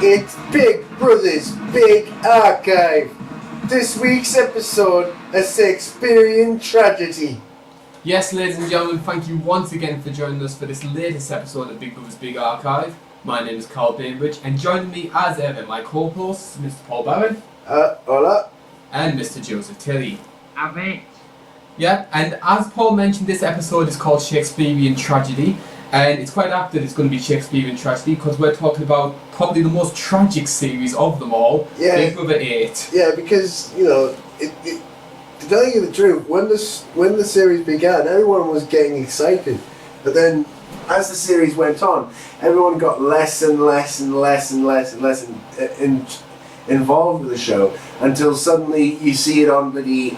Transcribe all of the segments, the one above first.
It's Big Brother's Big Archive. This week's episode, a Shakespearean tragedy. Yes, ladies and gentlemen, thank you once again for joining us for this latest episode of Big Brother's Big Archive. My name is Karl and joining me as ever, my co-hosts, Mr. Paul Barron. Hola. And Mr. Joseph Tilley. Ave. Yeah, and as Paul mentioned, this episode is called Shakespearean Tragedy. And it's quite apt that it's going to be Shakespearean Tragedy because we're talking about probably the most tragic series of them all, Big Brother 8. Yeah, because, you know, to tell you the truth, when the series began, everyone was getting excited. But then, as the series went on, everyone got less and less involved with the show until suddenly you see it on the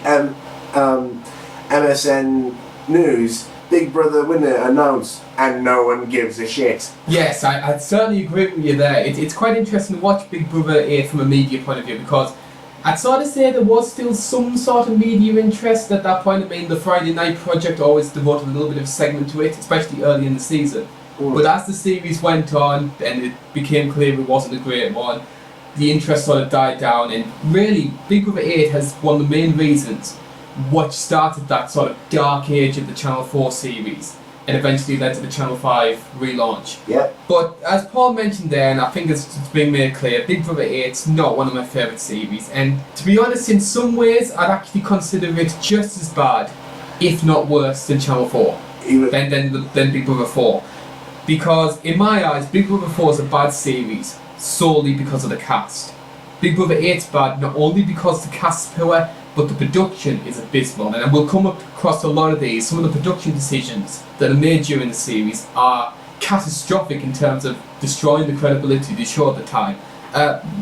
MSN News. Big Brother winner announced, and no one gives a shit. Yes, I certainly agree with you there. It's quite interesting to watch Big Brother 8 from a media point of view because I'd sort of say there was still some sort of media interest at that point. I mean, the Friday Night Project always devoted a little bit of segment to it, especially early in the season. But as the series went on and it became clear it wasn't a great one, the interest sort of died down, and really Big Brother 8 has one of the main reasons what started that sort of dark age of the Channel 4 series and eventually led to the Channel 5 relaunch. Yep. But as Paul mentioned there, and I think it's been made clear, Big Brother 8's not one of my favourite series, and to be honest, in some ways I'd actually consider it just as bad, if not worse, than Channel 4, than Big Brother 4. Because in my eyes, Big Brother 4 is a bad series solely because of the cast. Big Brother 8's bad not only because the cast's poor, but the production is abysmal, and we'll come across a lot of these. Some of the production decisions that are made during the series are catastrophic in terms of destroying the credibility of the show at the time.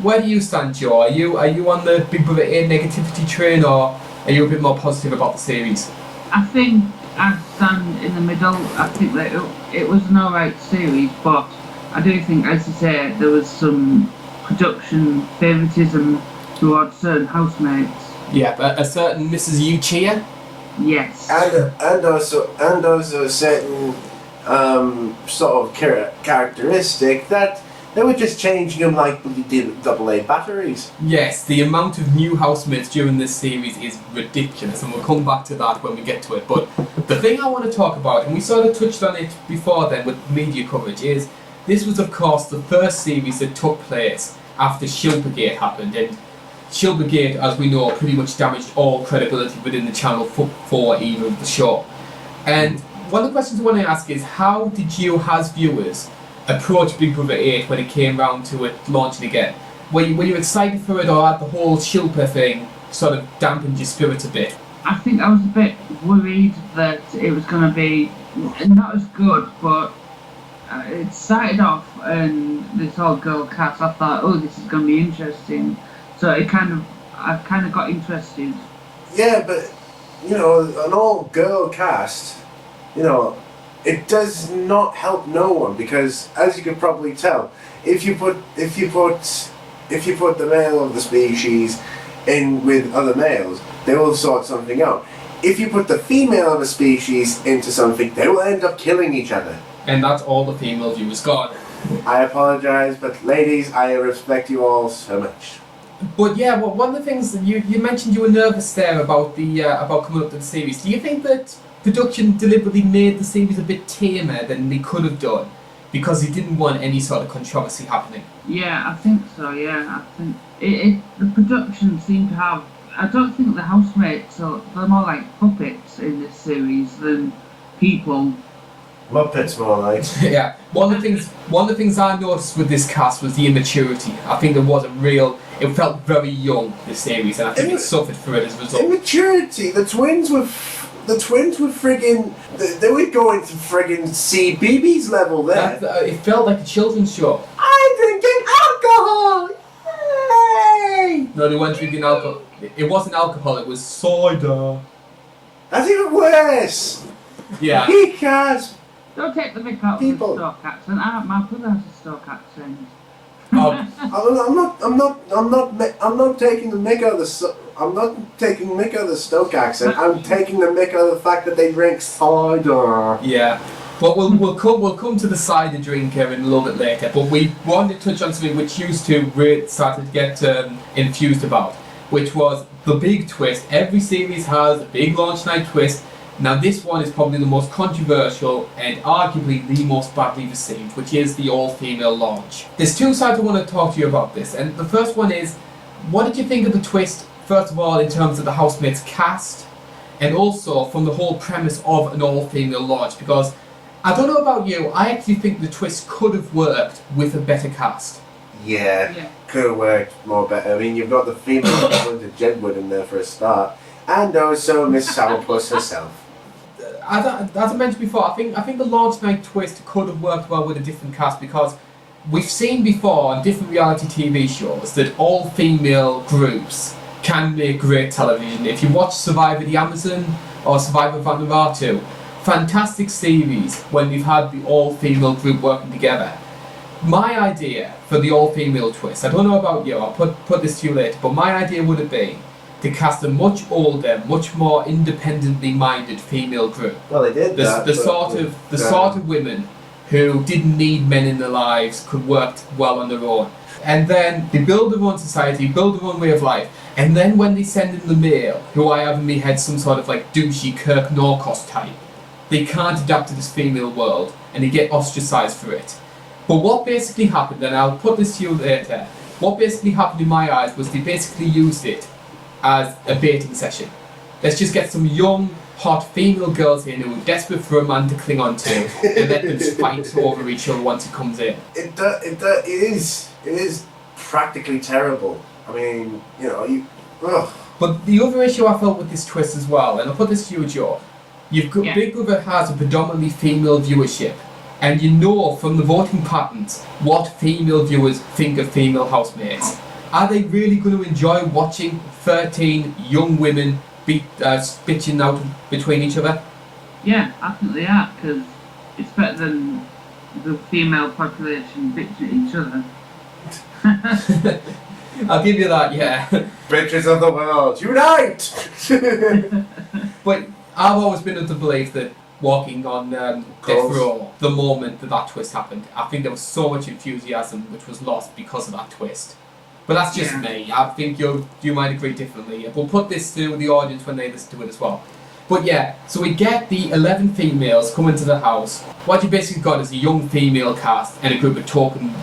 Where do you stand, Joe? Are you on the Big Brother 8 negativity train, or are you a bit more positive about the series? I think I stand in the middle. I think that it was an alright series, but I do think, as you say, there was some production favouritism towards certain housemates. Yeah, a certain Mrs. Uchiha. Yes. And also a certain sort of characteristic that they were just changing them like we did AA batteries. Yes, the amount of new housemates during this series is ridiculous, and we'll come back to that when we get to it. But the thing I want to talk about, and we sort of touched on it before then with media coverage, is this was of course the first series that took place after Shilpagate happened, and Shilpagate, as we know, pretty much damaged all credibility within the Channel 4 era of the show. And one of the questions I want to ask is, how did you, as viewers, approach Big Brother 8 when it came round to it launching again? Were you excited for it, or had the whole Shilpa thing sort of dampened your spirits a bit? I think I was a bit worried that it was going to be not as good, but it started off and this all-girl cast. I thought, oh, this is going to be interesting. So I kind of got interested. Yeah, but you know, an all-girl cast, you know, it does not help no one because, as you can probably tell, if you put the male of the species in with other males, they will sort something out. If you put the female of a species into something, they will end up killing each other. And that's all the female viewers got. I apologise, but ladies, I respect you all so much. But yeah, well, one of the things that you mentioned you were nervous there about about coming up to the series. Do you think that production deliberately made the series a bit tamer than they could have done because they didn't want any sort of controversy happening? Yeah, I think so. Yeah, I think the production seemed to have. I don't think the housemates they're more like puppets in this series than people. Muppets more like. Yeah. One of the things I noticed with this cast was the immaturity. I think there was it felt very young, this series, and I think it suffered for it as a result. Immaturity. The twins were friggin'. They were going to friggin' CBeebies level there. It felt like a children's show. I'm drinking alcohol. Yay! No, they weren't drinking alcohol. It wasn't alcohol. It was cider. That's even worse. Yeah. Don't take the mick out of the People. Stoke accent. My brother has a Stoke accent. I'm not taking the mick out of the. I'm not taking the mick out of the Stoke accent. I'm taking the mick out of the fact that they drink cider. Yeah. But we'll come to the cider drinker in a little bit later. But we wanted to touch on something which used to really started to get infused about, which was the big twist. Every series has a big launch night twist. Now this one is probably the most controversial and arguably the most badly received, which is the all-female launch. There's two sides I want to talk to you about this, and the first one is, what did you think of the twist, first of all, in terms of the housemates cast, and also from the whole premise of an all-female launch? Because I don't know about you, I actually think the twist could have worked with a better cast. Yeah. Could have worked more better. I mean, you've got the female equivalent of Jedward in there for a start, and also Miss Sourpuss herself. As I mentioned before, I think the launch night twist could have worked well with a different cast, because we've seen before on different reality TV shows that all-female groups can make great television. If you watch Survivor the Amazon or Survivor Vanuatu, fantastic series when we've had the all-female group working together. My idea for the all-female twist, I don't know about you, I'll put this to you later, but my idea would have been to cast a much older, much more independently minded female group. Well, they did that. The sort of women who didn't need men in their lives, could work well on their own. And then they build their own society, build their own way of life, and then when they send in the male, who I have in my head some sort of like douchey Kirk Norcos type, they can't adapt to this female world, and they get ostracised for it. But what basically happened, and I'll put this to you later, what basically happened in my eyes was they basically used it as a baiting session. Let's just get some young, hot female girls in who are desperate for a man to cling on to, and let them fight over each other once he comes in. It is practically terrible. I mean, ugh. But the other issue I felt with this twist as well, and I'll put this to you, Joe, Big Brother has a predominantly female viewership, and you know from the voting patterns what female viewers think of female housemates. Are they really going to enjoy watching 13 young women bitching out between each other? Yeah, I think they are, because it's better than the female population bitching at each other. I'll give you that, yeah. Bitches of the world, unite! But I've always been of the belief that walking on Death Row, the moment that twist happened, I think there was so much enthusiasm which was lost because of that twist. But that's just me. I think you might agree differently. We'll put this to the audience when they listen to it as well. But yeah, so we get the 11 females come into the house. What you basically got is a young female cast and a group of token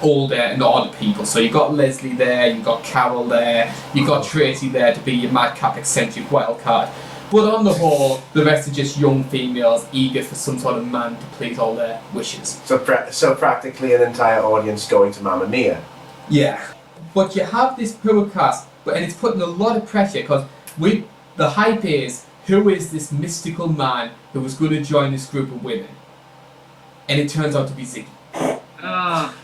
older and older people. So you got Leslie there, you got Karl there, you got Tracy there to be your madcap eccentric wild card. But on the whole, the rest are just young females eager for some sort of man to please all their wishes. So practically an entire audience going to Mamma Mia. Yeah. But you have this poor cast, and it's putting a lot of pressure, because the hype is, who is this mystical man who was going to join this group of women? And it turns out to be Ziggy. Ah,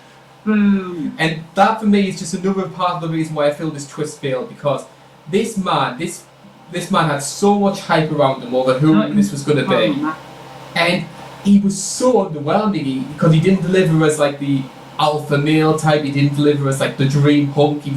boom. And that for me is just another part of the reason why I feel this twist failed, because this man had so much hype around him over who this was going to be. And he was so underwhelming, because he didn't deliver as like the alpha male type, he didn't deliver as like the dream hunk, he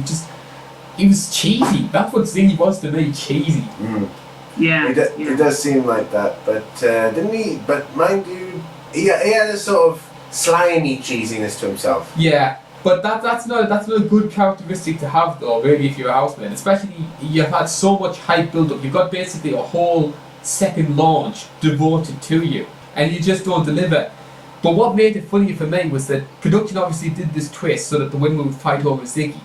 was cheesy. That's what Ziggy was to me, cheesy. Mm. Yeah, it does seem like that, but didn't he? But mind you, he had a sort of slimy cheesiness to himself. Yeah, but that's not a good characteristic to have though, really, if you're a housemate. Especially you've had so much hype build up. You've got basically a whole second launch devoted to you, and you just don't deliver. But what made it funny for me was that production obviously did this twist so that the women would fight over Ziggy.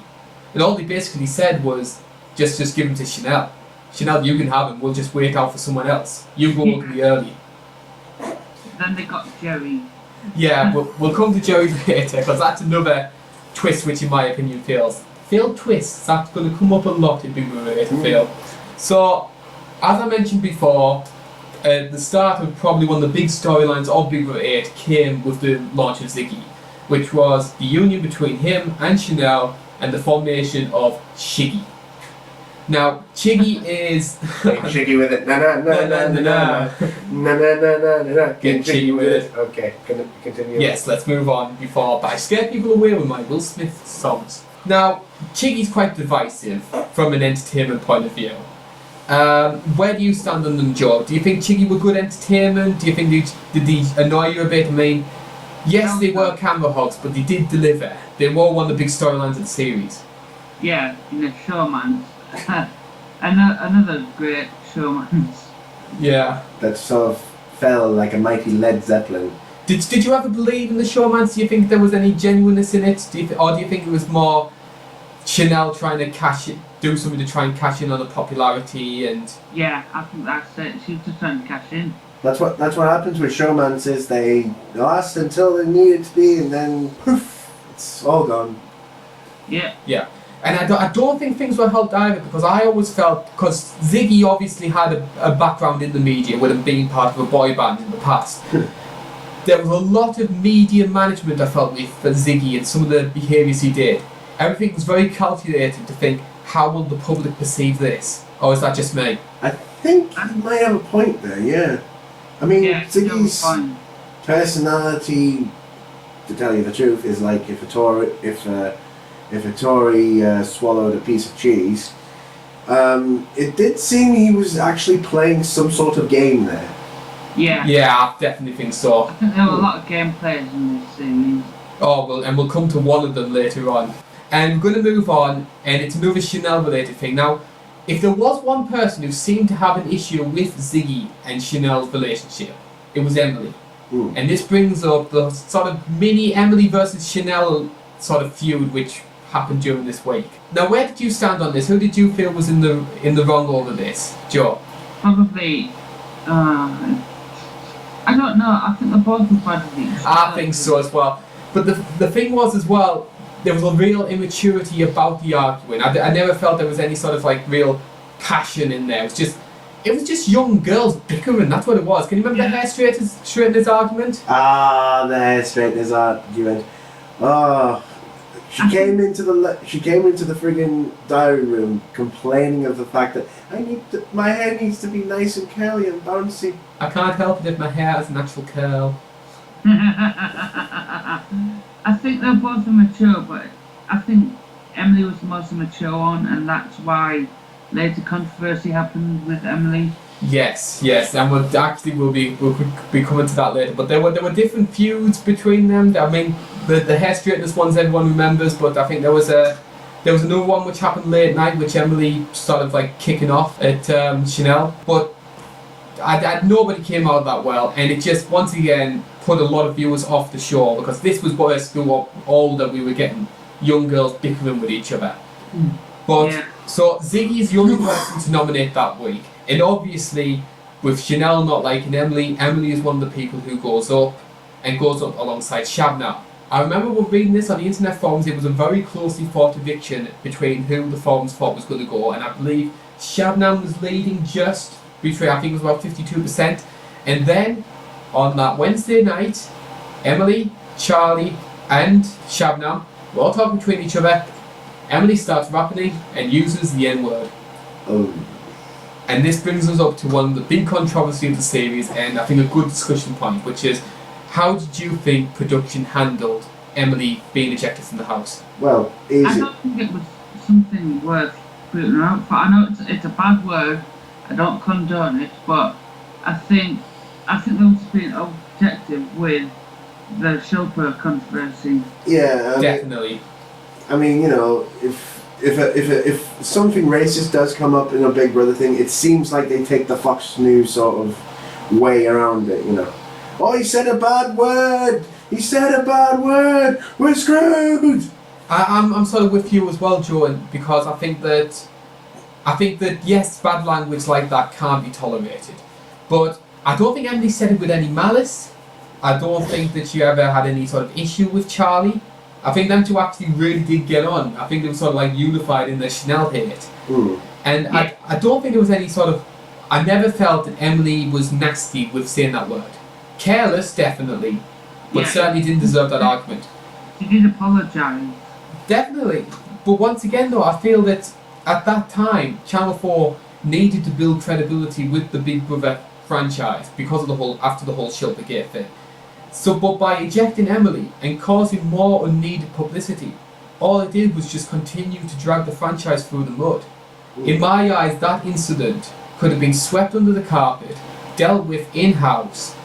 And all they basically said was, just give him to Chanel. Chanel, you can have him, we'll just wait out for someone else. You go ugly early. Then they got Jerry. Yeah, we'll come to Jerry later, because that's another twist which in my opinion fails. Failed twists, that's going to come up a lot in Big Brother 8 to fail. So, as I mentioned before, the start of probably one of the big storylines of Big Brother 8 came with the launch of Ziggy, which was the union between him and Chanel and the formation of Shiggy. Now, Chiggy is... Shiggy with it. Na-na-na-na-na-na. Na-na-na-na-na-na. Get Chiggy with it. Okay, continue. Yes, let's move on before I scare people away with my Will Smith songs. Now, Chiggy's quite divisive from an entertainment point of view. Where do you stand on them, Joe? Do you think Chiggy were good entertainment? Do you think did they annoy you a bit? I mean, yes, they were camera hogs, but they did deliver. They were one of the big storylines of the series. Yeah, showman. Another great showman. Yeah. That sort of fell like a mighty Led Zeppelin. Did you ever believe in the showmans? Do you think there was any genuineness in it? Or do you think it was more Chanel trying to do something to try and cash in on the popularity and... Yeah, I think that's it. She was just trying to cash in. That's what happens with showmans is they last until they need it to be, and then poof, it's all gone. Yeah. Yeah. And I don't think things were helped either, because I always felt, because Ziggy obviously had a background in the media with him being part of a boy band in the past. There was a lot of media management I felt with for Ziggy and some of the behaviours he did. Everything was very calculated to think, how will the public perceive this? Or is that just me? I think you might have a point there, yeah. I mean, yeah, Ziggy's personality, to tell you the truth, is like if a Tory swallowed a piece of cheese. It did seem he was actually playing some sort of game there. Yeah. Yeah, I definitely think so. I think there were a lot of game players in this series. Oh, well, and we'll come to one of them later on. And we're going to move on, and it's another Chanel-related thing. Now, if there was one person who seemed to have an issue with Ziggy and Chanel's relationship, it was Emily. Mm. And this brings up the sort of mini Emily versus Chanel sort of feud which happened during this week. Now, where did you stand on this? Who did you feel was in the wrong over this, Joe? Probably, I don't know. I think they're both bad with each other. I think so as well. But the thing was as well, there was a real immaturity about the arguing. I never felt there was any sort of like real passion in there. It was just young girls bickering. That's what it was. Can you remember the hair straighteners argument? Ah, the hair straighteners argument. Oh, she came into the friggin' diary room complaining of the fact that my hair needs to be nice and curly and bouncy. I can't help it if my hair has a natural curl. I think they're both immature, but I think Emily was the most immature one, and that's why later controversy happened with Emily. Yes, and we'll be coming to that later. But there were different feuds between them. I mean, the hair straighteners ones everyone remembers, but I think there was another one which happened late night, which Emily started like kicking off at Chanel. But nobody came out that well, and it just once again put a lot of viewers off the show, because this was where as we got older we were getting young girls bickering with each other. But yeah. So Ziggy's the only person to nominate that week, and obviously with Chanel not liking Emily is one of the people who goes up alongside Shabnam. I remember reading this on the internet forums. It was a very closely fought eviction between who the forums thought was going to go, and I believe Shabnam was leading just between, I think it was about 52%, and then on that Wednesday night, Emily, Charlie and Shabnam were all talking between each other. Emily starts rapping and uses the N-word. Oh. And this brings us up to one of the big controversy of the series, and I think a good discussion point, which is, how did you think production handled Emily being ejected from the house? Well, easy. I don't think it was something worth putting her out for. I know it's a bad word, I don't condone it, but I think they were just being objective with the Shilpa controversy. Yeah, Definitely. I mean, you know, if something racist does come up in a Big Brother thing, it seems like they take the Fox News sort of way around it, you know. Oh, he said a bad word! He said a bad word! We're screwed! I'm sort of with you as well, Joe, because I think that yes, bad language like that can't be tolerated, but I don't think Emily said it with any malice. I don't think that she ever had any sort of issue with Charlie. I think them two actually really did get on. I think they were sort of like unified in their Chanel hate. And yeah. I don't think there was any sort of... I never felt that Emily was nasty with saying that word. Careless, definitely, but certainly didn't deserve that argument. She did apologise. Definitely. But once again though, I feel that at that time, Channel 4 needed to build credibility with the Big Brother franchise because of after the whole Shilpa Gate thing. So, but by ejecting Emily and causing more unneeded publicity, all it did was just continue to drag the franchise through the mud. In my eyes, that incident could have been swept under the carpet, dealt with in-house,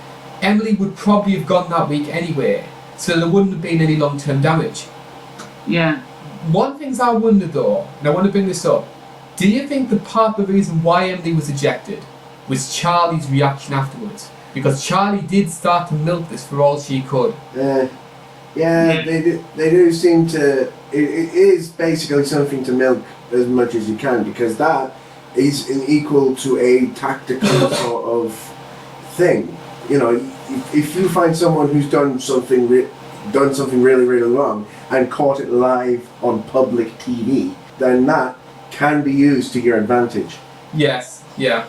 Emily would probably have gone that week anyway, so there wouldn't have been any long-term damage. Yeah. One thing I wonder though, and I want to bring this up, do you think that part of the reason why Emily was ejected was Charlie's reaction afterwards? Because Charlie did start to milk this for all she could. They do seem to. It is basically something to milk as much as you can, because that is equal to a tactical sort of thing. You know, if you find someone who's done something really, really wrong and caught it live on public TV, then that can be used to your advantage. Yes, yeah.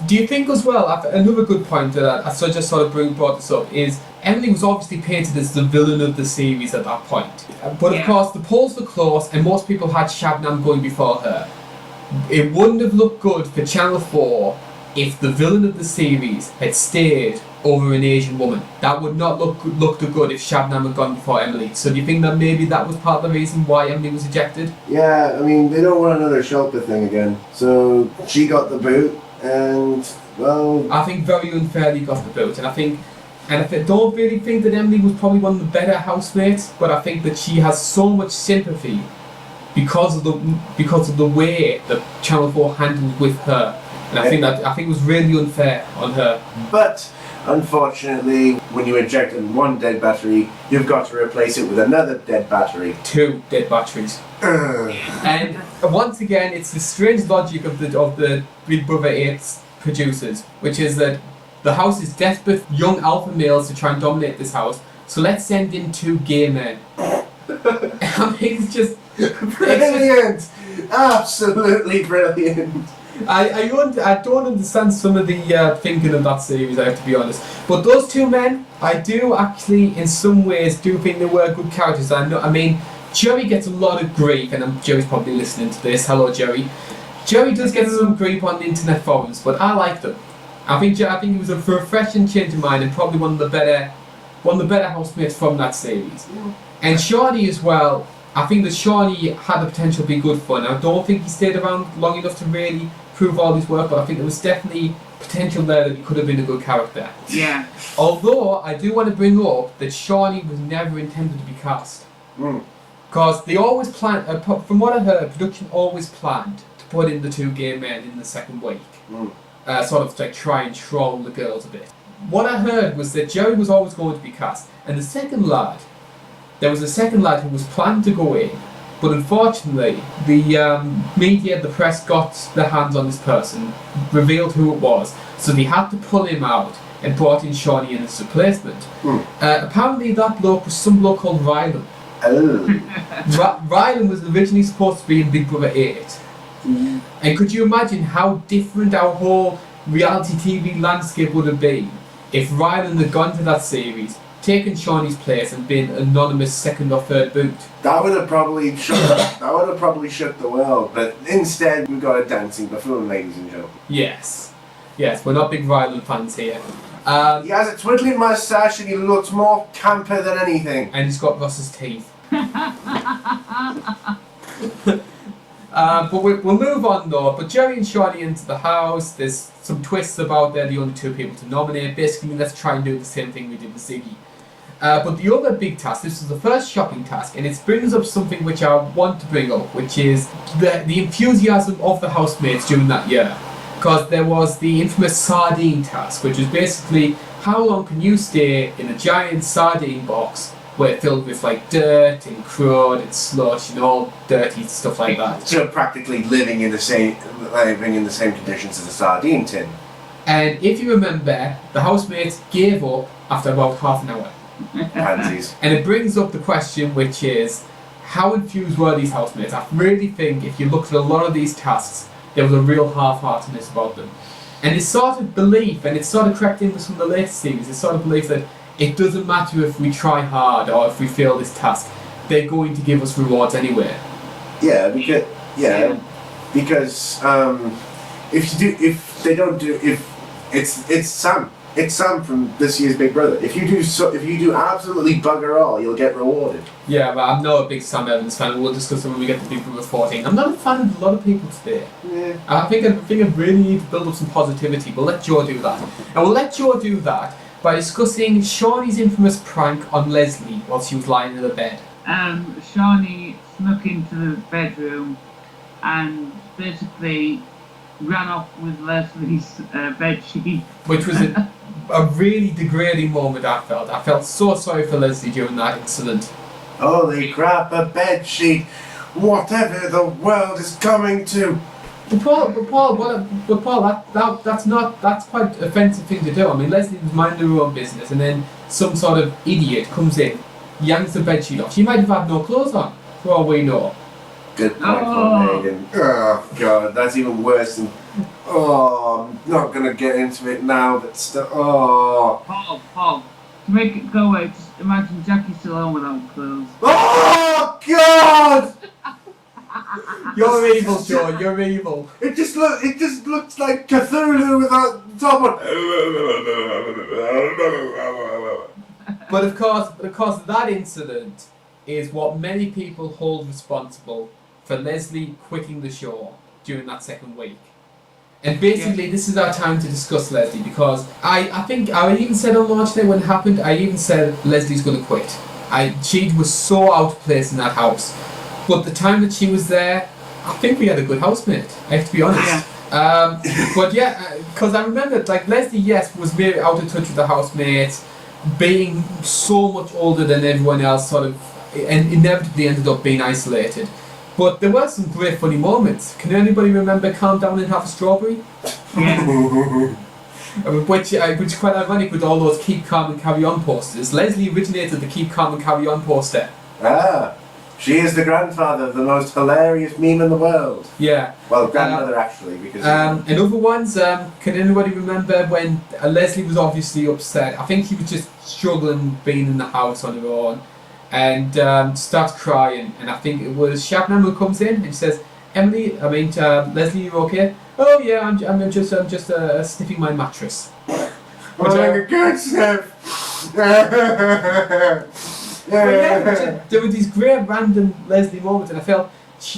Do you think as well, another good point that I just sort of brought this up, is Emily was obviously painted as the villain of the series at that point. But of course the polls were close and most people had Shabnam going before her. It wouldn't have looked good for Channel 4 if the villain of the series had stayed over an Asian woman. That would not look good if Shabnam had gone before Emily. So do you think that maybe that was part of the reason why Emily was ejected? Yeah, I mean, they don't want another Shelpa thing again. So she got the boot, and, well... I think very unfairly got the boot, and I don't really think that Emily was probably one of the better housemates, but I think that she has so much sympathy because of the way that Channel 4 handled with her. And I think it was really unfair on her. But unfortunately, when you eject one dead battery, you've got to replace it with another dead battery. 2 dead batteries. And once again, it's the strange logic of the Big Brother 8's producers, which is that the house is desperate young alpha males to try and dominate this house, so let's send in 2 gay men. I mean, it's just... Brilliant! Absolutely brilliant! I don't understand some of the thinking of that series, I have to be honest. But those 2 men, I do actually, in some ways, do think they were good characters. I mean, Jerry gets a lot of grief, and Jerry's probably listening to this. Hello, Jerry. Jerry does get some grief on the internet forums, but I like them. I think he was a refreshing change of mind and probably one of the better housemates from that series. Yeah. And Shawnee as well. I think that Shawnee had the potential to be good fun. I don't think he stayed around long enough to really prove all his work, but I think there was definitely potential there that he could have been a good character. Yeah. Although I do want to bring up that Shawnee was never intended to be cast. Because they always planned, from what I heard, production always planned to put in the 2 gay men in the second week. Sort of like try and troll the girls a bit. What I heard was that Jerry was always going to be cast, and there was a second lad who was planned to go in, but unfortunately the media, the press got their hands on this person, revealed who it was, so they had to pull him out and brought in Shawnee in his replacement. Apparently that bloke was some bloke called Rylan. Rylan was originally supposed to be in Big Brother 8. And could you imagine how different our whole reality TV landscape would have been if Rylan had gone to that series, taken Shawnee's place and been anonymous second or third boot? That would have probably shook the world, but instead we've got a dancing buffoon, ladies and gentlemen. Yes, we're not big Rylan fans here. He has a twiddling moustache and he looks more camper than anything. And he's got Ross's teeth. But we'll move on though. But Jerry and Shawnee into the house. There's some twists about they're the only 2 people to nominate. Basically, let's try and do the same thing we did with Ziggy. But the other big task, this is the first shocking task, and it brings up something which I want to bring up, which is the enthusiasm of the housemates during that year. Because there was the infamous sardine task, which is basically how long can you stay in a giant sardine box where it's filled with like dirt and crud and slush and all dirty stuff like that. So practically living in the same conditions as a sardine tin. And if you remember, the housemates gave up after about half an hour. Pansies. And it brings up the question, which is, how infused were these housemates? I really think if you looked at a lot of these tasks, there was a real half-heartedness about them. And it's sort of belief, and it's sort of crept into some of the latest series, it's sort of belief that it doesn't matter if we try hard or if we fail this task, they're going to give us rewards anyway. Because if it's Sam. it's Sam from this year's Big Brother. If you do absolutely bugger all, you'll get rewarded. Yeah, but I'm not a big Sam Evans fan. We'll discuss it when we get to Big Brother 14. I'm not a fan of a lot of people today. Yeah. I think I really need to build up some positivity. We'll let Joe do that. And we'll let Joe do that by discussing Shawnee's infamous prank on Leslie while she was lying in the bed. Shawnee snuck into the bedroom and basically ran off with Leslie's bedsheet. Which was a really degrading moment, I felt. I felt so sorry for Leslie during that incident. Holy crap, a bedsheet! Whatever the world is coming to! But Paul, that's quite an offensive thing to do. I mean, Leslie was minding her own business, and then some sort of idiot comes in, yanks the bedsheet off. She might have had no clothes on, for all we know. Good point from Megan. Oh god, that's even worse than... Oh, I'm not gonna get into it now, but still... Oh... Paul, to make it go away, just imagine Jackie still on without clothes. Oh god! You're evil, Joe, you're evil. It just looks like Cthulhu without top on. But of course, that incident is what many people hold responsible for Leslie quitting the show during that second week. And basically, this is our time to discuss Leslie, because I think I even said on launch day when it happened, I even said Leslie's going to quit. She was so out of place in that house. But the time that she was there, I think we had a good housemate, I have to be honest. Yeah. But yeah, because I remember, like, Leslie, yes, was very out of touch with the housemates, being so much older than everyone else, sort of, and inevitably ended up being isolated. But there were some great funny moments. Can anybody remember Calm Down and Have a Strawberry? Yeah. Which is quite ironic with all those Keep Calm and Carry On posters. Leslie originated the Keep Calm and Carry On poster. Ah, she is the grandfather of the most hilarious meme in the world. Yeah. Well, grandmother actually, because... and other ones, can anybody remember when Leslie was obviously upset? I think she was just struggling being in the house on her own, and starts crying, and I think it was Shabnam who comes in and says, Leslie, you okay? Oh yeah, I'm just sniffing my mattress. Like a good sniff. There were these great random Leslie moments, and I felt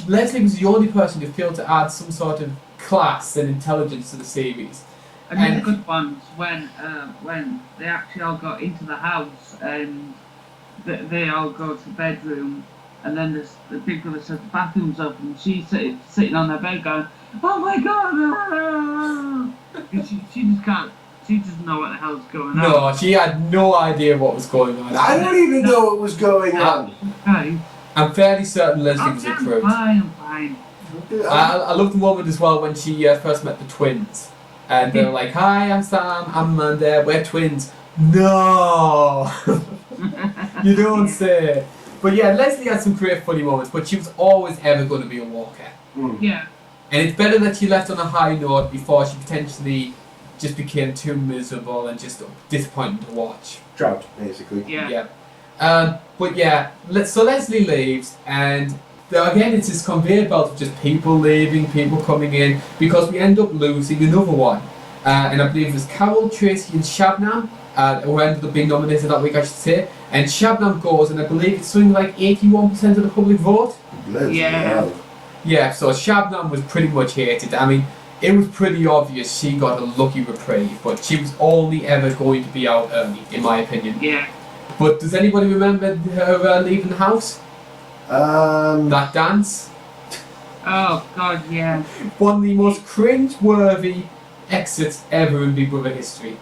Leslie was the only person who failed to add some sort of class and intelligence to the series. And the good ones when they actually all got into the house and they all go to the bedroom, and then the big brother says the bathroom's open. She's sitting on her bed going, "Oh my god!" She just can't. She doesn't know what the hell's going on. No, she had no idea what was going on. I don't even know what was going on. Okay. I'm fairly certain Leslie was a crook. I'm fine. I love the moment as well when she first met the twins. And they were like, "Hi, I'm Sam, I'm Amanda, we're twins." No! You don't say. But yeah, Leslie had some great funny moments, but she was always ever going to be a walker. Mm. Yeah. And it's better that she left on a high note before she potentially just became too miserable and just disappointing to watch. Trout, basically. Yeah. But yeah, so Leslie leaves, and again it's this conveyor belt of just people leaving, people coming in, because we end up losing another one. And I believe it was Karl, Tracy and Shabnam, who ended up being nominated that week, I should say. And Shabnam goes, and I believe it's something like 81% of the public vote. Yeah. Yeah, so Shabnam was pretty much hated. I mean, it was pretty obvious she got a lucky reprieve, but she was only ever going to be out early, in my opinion. Yeah. But does anybody remember her leaving the house? That dance? Oh god, yeah. One of the most cringe-worthy exits ever in Big Brother history.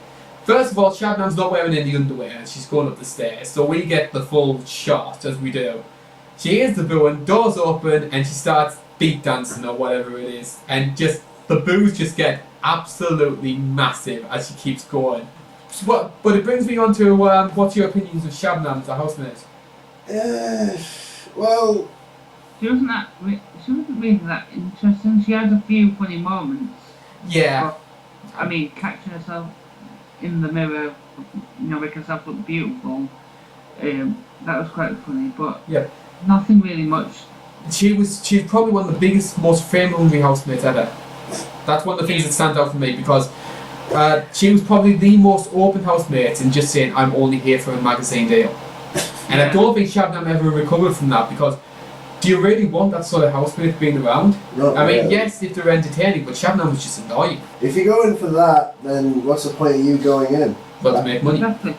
First of all, Shabnam's not wearing any underwear and she's going up the stairs, so we get the full shot as we do. She hears the booing, doors open, and she starts beat dancing or whatever it is, and just the boos just get absolutely massive as she keeps going. But it brings me on to what's your opinions of Shabnam as a housemate? Well, She wasn't really that interesting. She had a few funny moments. Yeah. But, I mean, catching herself in the mirror, making herself look beautiful. That was quite funny, but Yep. nothing really much. She's probably one of the biggest, most fame-hungry housemates ever. That's one of the things that stands out for me, because She was probably the most open housemate in just saying, I'm only here for a magazine deal. And I don't think Shabnam ever recovered from that, because do you really want that sort of housemate being around? Not I mean, really. yes, if they're entertaining, but Shabnam was just annoying. If you go in for that, then what's the point of you going in? But to make money. Exactly.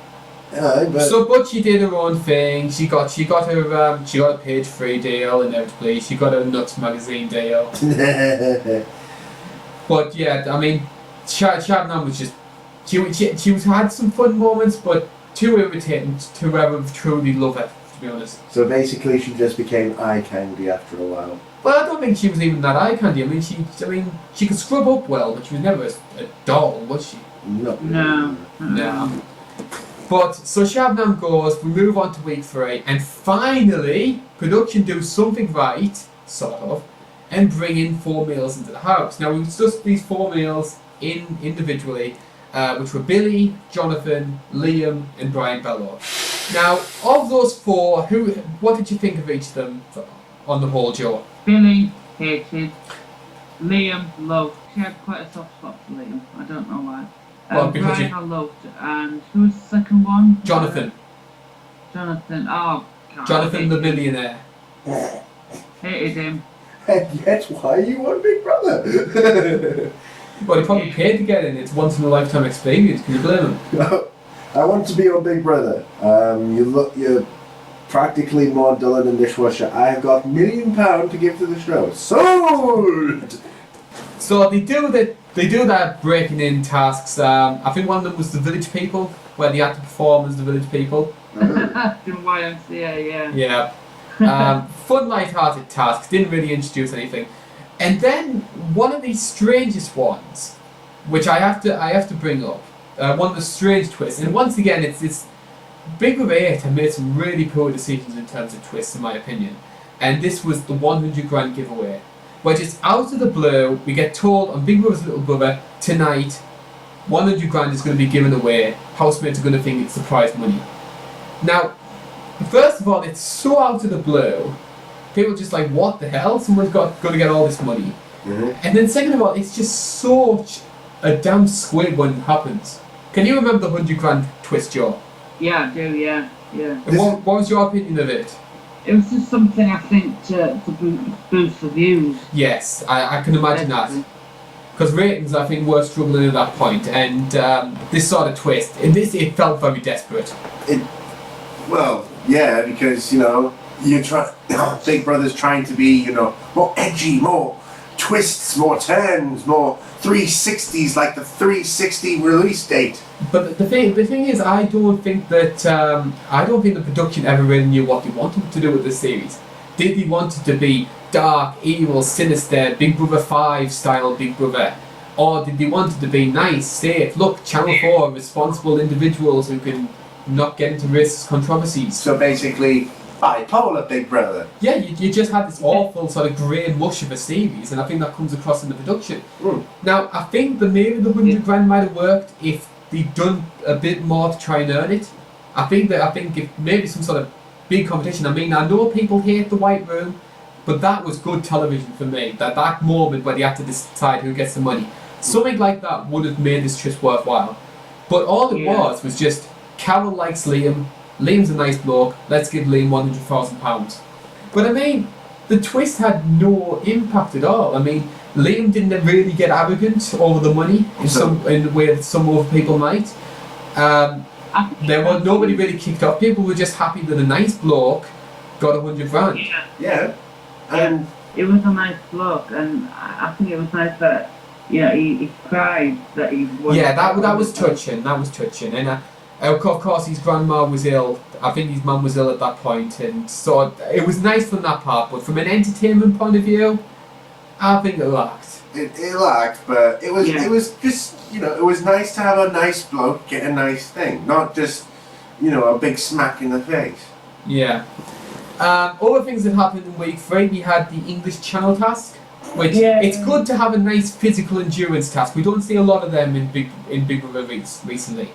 Yeah, but But she did her own thing. She got a page 3 deal inevitably. She got a Nuts magazine deal. But yeah, I mean, Shabnam was just she was had some fun moments, but too irritating to ever truly love her, to be honest. so basically, she just became eye candy after a while. Well, I don't think she was even that eye candy. I mean, she could scrub up well, but she was never a doll, was she? Not No. No. But so Shabnam goes. We move on to week 3, and finally, production do something right, sort of, and bring in 4 males into the house. Now we discussed these 4 males individually, which were Billy, Jonathan, Liam, and Brian Belo. Now, of those 4, what did you think of each of them on the whole, Joe? Billy hated. Liam loved. She had quite a soft spot for Liam. I don't know why. Well, because Brian I loved. And who was the second one? Jonathan. Jonathan. Oh, God. Jonathan the millionaire. Hated him. And yet, why you want Big Brother? Well, he probably paid to get in. It's once in a lifetime experience. Can you blame him? I want to be on Big Brother. You're practically more duller than dishwasher. I have got £1 million to give to the show. Sold. So they do that breaking in tasks. I think one of them was the village people, where they had to perform as the village people. In YMCA, yeah. Yeah. Fun, light-hearted tasks. Didn't really introduce anything. And then one of the strangest ones, which I have to bring up, one of the strange twists. And once again, it's Big Brother 8 have made some really poor decisions in terms of twists, in my opinion. And this was the 100 grand giveaway, where just out of the blue, we get told on Big Brother's Little Brother, tonight, 100 grand is going to be given away. Housemates are going to think it's surprise money. Now, first of all, it's so out of the blue. People are just like, what the hell? Someone's going to get all this money. Mm-hmm. And then second of all, it's just such a damn squid when it happens. Can you remember the 100 grand twist, Joe? Yeah, I do, yeah. And what was your opinion of it? It was just something I think to boost the views. Yes, I can imagine that. Because ratings, I think, were struggling at that point, and this sort of twist, it felt very desperate. Well, yeah, because Big Brother's trying to be, more edgy, more twists, more turns, more 360s, like the 360 release date. But the thing is, I don't think the production ever really knew what they wanted to do with this series. Did they want it to be dark, evil, sinister, Big Brother 5 style Big Brother? Or did they want it to be nice, safe, look, Channel 4, responsible individuals who can not get into racist controversies? So basically, bipolar Big Brother. Yeah, you just had this awful sort of grey mush of a series, and I think that comes across in the production. Now, I think that maybe the 100 grand might have worked if they'd done a bit more to try and earn it. I think if maybe some sort of big competition. I mean, I know people hate the White Room, but that was good television for me. That moment where they had to decide who gets the money. Something like that would have made this just worthwhile. But all it was just, Karl likes Liam, Liam's a nice bloke, let's give Liam £100,000. But I mean, the twist had no impact at all. I mean, Liam didn't really get arrogant over the money in the way that some other people might. Nobody really kicked off. People were just happy that a nice bloke got 100 grand. Yeah. And it was a nice bloke, and I think it was nice that he cried that he won. Yeah, that was touching. That was touching, and of course his grandma was ill. I think his mum was ill at that point, and so it was nice from that part. But from an entertainment point of view, I think it lacked. It lacked, but it was just it was nice to have a nice bloke get a nice thing, not just a big smack in the face. Yeah. Other things that happened in week 3, we had the English Channel task, which it's good to have a nice physical endurance task. We don't see a lot of them in Big Brother recently.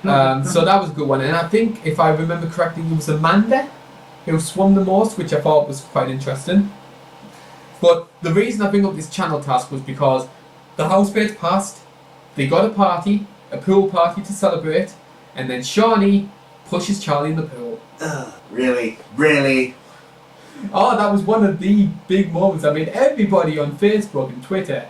So that was a good one, and I think if I remember correctly, it was Amanda who swam the most, which I thought was quite interesting. But the reason I bring up this channel task was because the housemates passed, They got a pool party to celebrate, and then Shawnee pushes Charlie in the pool. Really? Really? Oh, that was one of the big moments. I mean, everybody on Facebook and Twitter,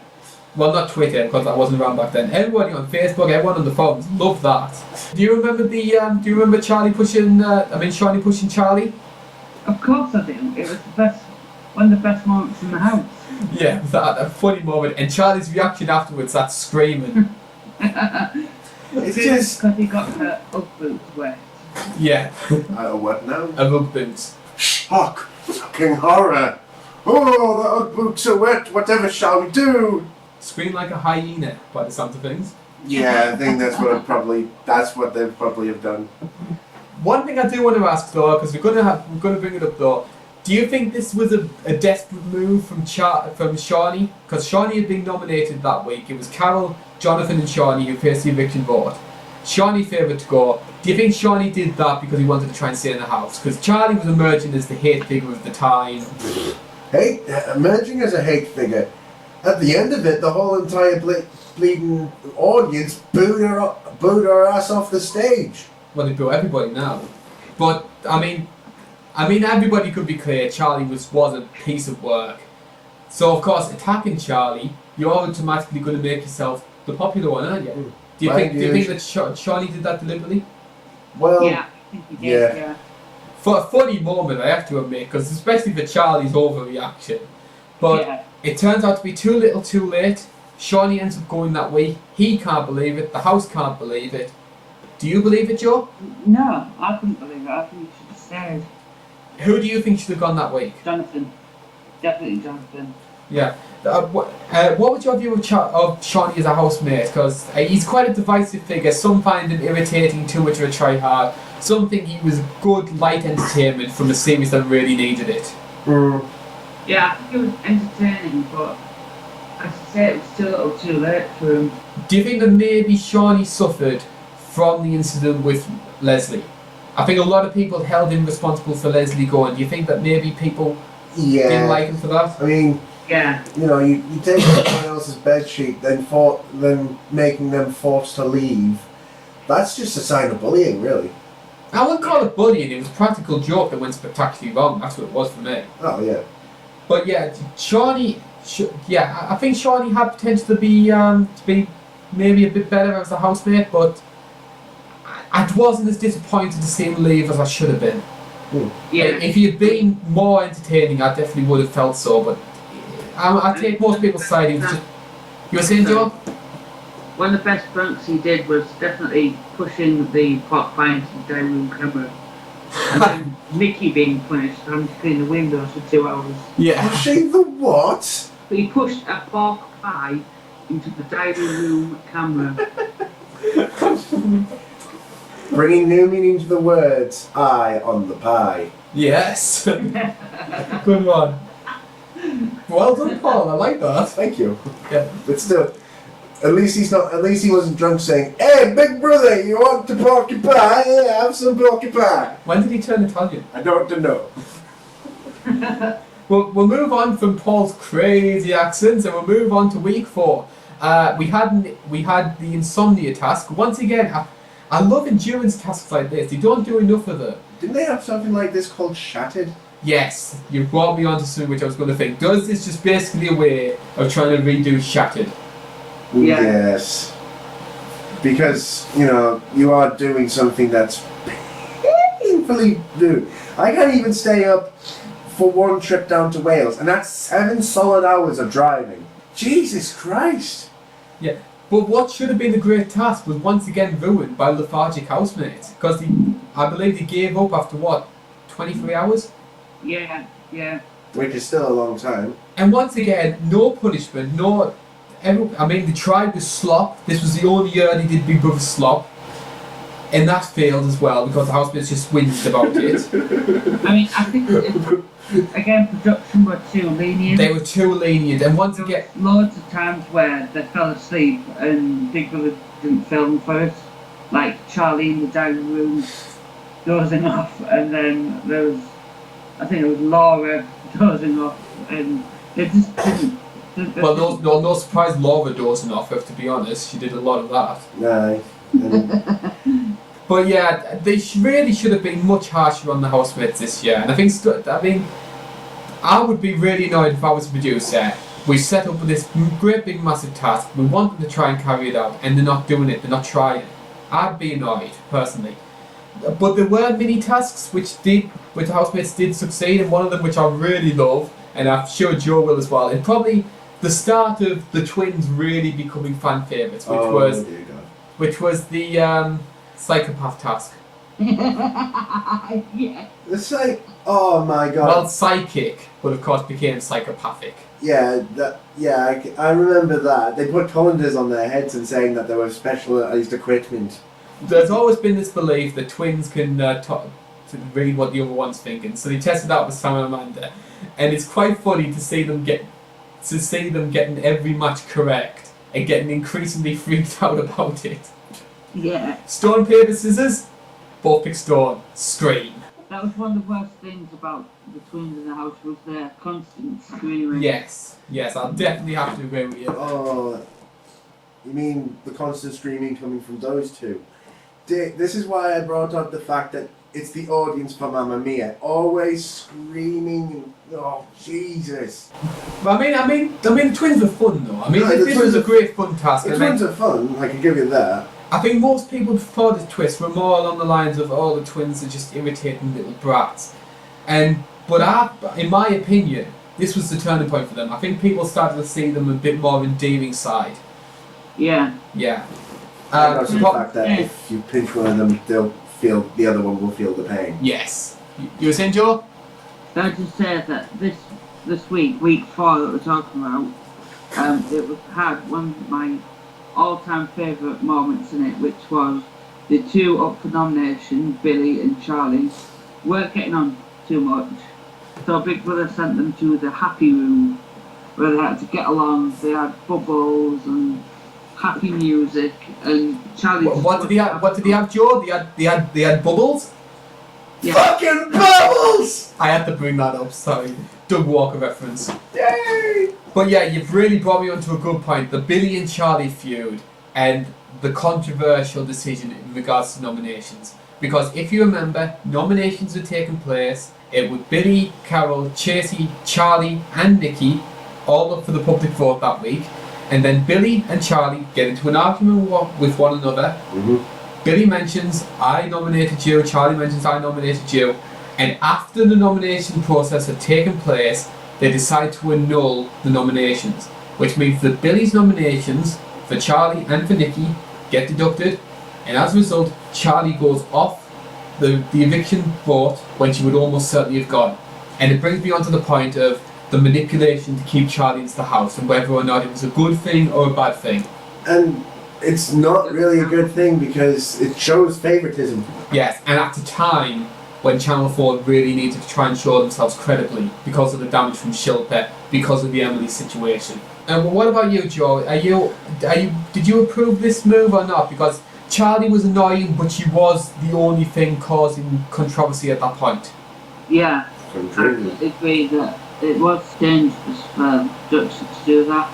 well, not Twitter because that wasn't around back then. Everybody on Facebook, everyone on the forums loved that. Do you remember Shawnee pushing Charlie? Of course I do. It was one of the best moments in the house. Yeah, that funny moment, and Charlie's reaction afterwards, that's screaming. It's just... Because he got her Ugg boots wet. Yeah. What now? A Ugg boots. Shock! Fucking horror! Oh, the Ugg boots are wet, whatever shall we do? Scream like a hyena, by the sound of things. Yeah, I think that's what they probably have done. One thing I do want to ask though, because we're gonna bring it up though. Do you think this was a desperate move from Shawnee? Because Shawnee had been nominated that week. It was Karl, Jonathan, and Shawnee who faced the eviction vote. Shawnee favoured to go. Do you think Shawnee did that because he wanted to try and stay in the house? Because Charlie was emerging as the hate figure of the time. Emerging as a hate figure. At the end of it, the whole entire bleeding audience booed her ass off the stage. Well, they boo everybody now. But I mean, everybody could be clear. Charlie was a piece of work. So of course, attacking Charlie, you're automatically going to make yourself the popular one, aren't you? Do you think that Shawnee did that deliberately? Well, yeah, I think he did. Yeah. For a funny moment, I have to admit, because especially for Charlie's overreaction. But it turns out to be too little, too late. Shawnee ends up going that way. He can't believe it. The house can't believe it. Do you believe it, Joe? No, I couldn't believe it. I think he should have stayed. Who do you think should have gone that week? Jonathan. Definitely Jonathan. Yeah. What was your view of Shawnee as a housemate? Because he's quite a divisive figure. Some find him irritating, too much of a try-hard. Some think he was good, light entertainment from a series that really needed it. Yeah, I think it was entertaining, but as I say, it was too little too late for him. Do you think that maybe Shawnee suffered from the incident with Leslie? I think a lot of people held him responsible for Leslie going. Do you think that maybe people didn't like him for that? I mean, yeah. You know, you take someone else's bedsheet, then making them forced to leave. That's just a sign of bullying, really. I wouldn't call it bullying. It was a practical joke that went spectacularly wrong. That's what it was for me. Oh yeah. But yeah, Shawnee. I think Shawnee had potential to be maybe a bit better as a housemate, but I wasn't as disappointed to see him leave as I should have been. Yeah. If he had been more entertaining, I definitely would have felt so. But I take most people's side. He was just. You were saying, Joe? One of the best pranks he did was definitely pushing the pot pie into the dining room camera. And then Mickey being punished having to clean the windows for 2 hours. Yeah. Pushing the what? But he pushed a pork pie into the dining room camera. Bringing new meaning to the words "eye on the pie." Yes. Good one. Well done, Paul. I like that. Thank you. Yeah. But still, at least he wasn't drunk saying, "Hey, big brother, you want the porky pie? Yeah, have some porky pie." When did he turn Italian? I don't know. We'll move on from Paul's crazy accents and we'll move on to week 4. We had the insomnia task. Once again, I love endurance tasks like this. They don't do enough of them. Didn't they have something like this called Shattered? Yes, you brought me on to something which I was going to think. Does this just basically a way of trying to redo Shattered? Yeah. Yes. Because, you are doing something that's painfully new. I can't even stay up for one trip down to Wales, and that's 7 solid hours of driving. Jesus Christ! Yeah, but what should have been the great task was once again ruined by lethargic housemates. Because I believe they gave up after 23 hours? Yeah. Which is still a long time. And once again, no punishment, they tried with slop. This was the only year they did Big Brother slop. And that failed as well because the housemates just whinged about it. I mean, I think, again, production were too lenient. They were too lenient, and once again... Loads of times where they fell asleep and Big Brother didn't film for it. Like Charlie in the dining room dozing off, and then there was, I think it was Laura dozing off, and they just didn't Well, no surprise Laura dozing off her, to be honest. She did a lot of that. Aye. But yeah, they really should have been much harsher on the housemates this year. And I think, I would be really annoyed if I was a producer. We set up this great big massive task, we want them to try and carry it out, and they're not doing it, they're not trying. I'd be annoyed, personally. But there were mini tasks which the housemates did succeed, and one of them which I really love, and I'm sure Joe will as well, and probably the start of the twins really becoming fan favourites, which was the psychopath task. Yeah. The oh my god. Well, psychic, but of course became psychopathic. Yeah, I remember that. They put calendars on their heads and saying that there was specialised equipment. There's always been this belief that twins can to read what the other one's thinking, so they tested out with Sam and Amanda, and it's quite funny to see them getting every match correct and getting increasingly freaked out about it. Yeah. Stone, paper, scissors, both pick stone, scream. That was one of the worst things about the twins in the house was their constant screaming. Yes, I'll definitely have to agree with you. Oh, you mean the constant screaming coming from those two? This is why I brought up the fact that it's the audience for Mamma Mia, always screaming. Oh Jesus! But I mean, the twins were fun though. I mean, No, this was a great fun task. The twins are fun. I can give you that. I think most people before the twist were more along the lines of, oh, the twins are just irritating little brats. But in my opinion, this was the turning point for them. I think people started to see them a bit more endearing side. Yeah. Yeah. And also the fact that if you pinch one of them, the other one will feel the pain. Yes. You were saying, Joe? I just said that this week 4 that we're talking about, it had one of my all-time favourite moments in it, which was the two up for nomination, Billy and Charlie, weren't getting on too much. So Big Brother sent them to the happy room where they had to get along. They had bubbles and happy music, and Charlie. What did he have? What did he have, Joe? They had bubbles. Yeah. Fucking bubbles! I had to bring that up. Sorry, Doug Walker reference. Yay! But yeah, you've really brought me onto a good point. The Billy and Charlie feud and the controversial decision in regards to nominations. Because if you remember, nominations had taken place. It was Billy, Karl, Chasey, Charlie and Nikki all up for the public vote that week. And then Billy and Charlie get into an argument with one another. Mm-hmm. Billy mentions, I nominated you. Charlie mentions, I nominated you. And after the nomination process had taken place, they decide to annul the nominations, which means that Billy's nominations for Charlie and for Nikki get deducted, and as a result, Charlie goes off the eviction vote when she would almost certainly have gone. And it brings me on to the point of the manipulation to keep Charlie into the house and whether or not it was a good thing or a bad thing. And it's not really a good thing because it shows favoritism. Yes, and at the time when Channel 4 really needed to try and show themselves credibly because of the damage from Shilpa, because of the Emily situation. And what about you, Joe? Did you approve this move or not? Because Charlie was annoying, but she was the only thing causing controversy at that point. Yeah, I agree that it was dangerous for Dutch to do that.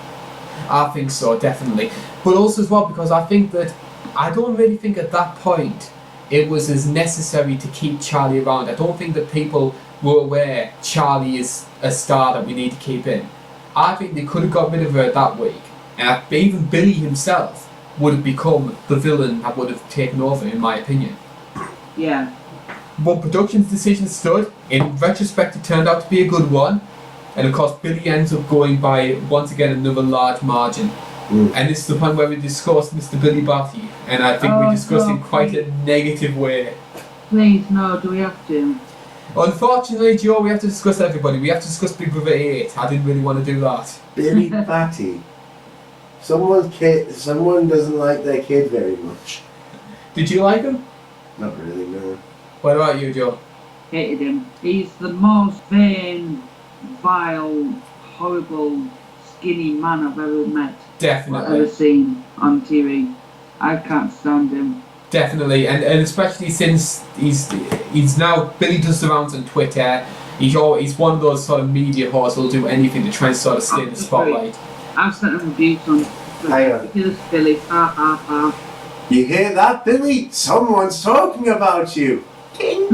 I think so, definitely. But also as well because I think that I don't really think at that point it was as necessary to keep Charlie around. I don't think that people were aware Charlie is a star that we need to keep in. I think they could have got rid of her that week, and even Billy himself would have become the villain that would have taken over, in my opinion. Yeah. But production's decision stood. In retrospect, it turned out to be a good one, and of course Billy ends up going by once again another large margin. And this is the point where we discussed Mr. Billy Batty, and I think we discussed in quite a negative way. Please, no, do we have to? Unfortunately, Joe, we have to discuss everybody. We have to discuss Big Brother 8. I didn't really want to do that. Billy Batty. Someone doesn't like their kid very much. Did you like him? Not really, no. What about you, Joe? Hated him. He's the most vain, vile, horrible, skinny man I've ever met. Definitely. I've ever seen on TV. I can't stand him. Definitely, and especially since he's now Billy does the rounds on Twitter. He's one of those sort of media whores who'll do anything to try and sort of stay in the spotlight. I've sent him abuse on. Hang on. Ridiculous Billy. Ha ha ha. You hear that, Billy? Someone's talking about you. His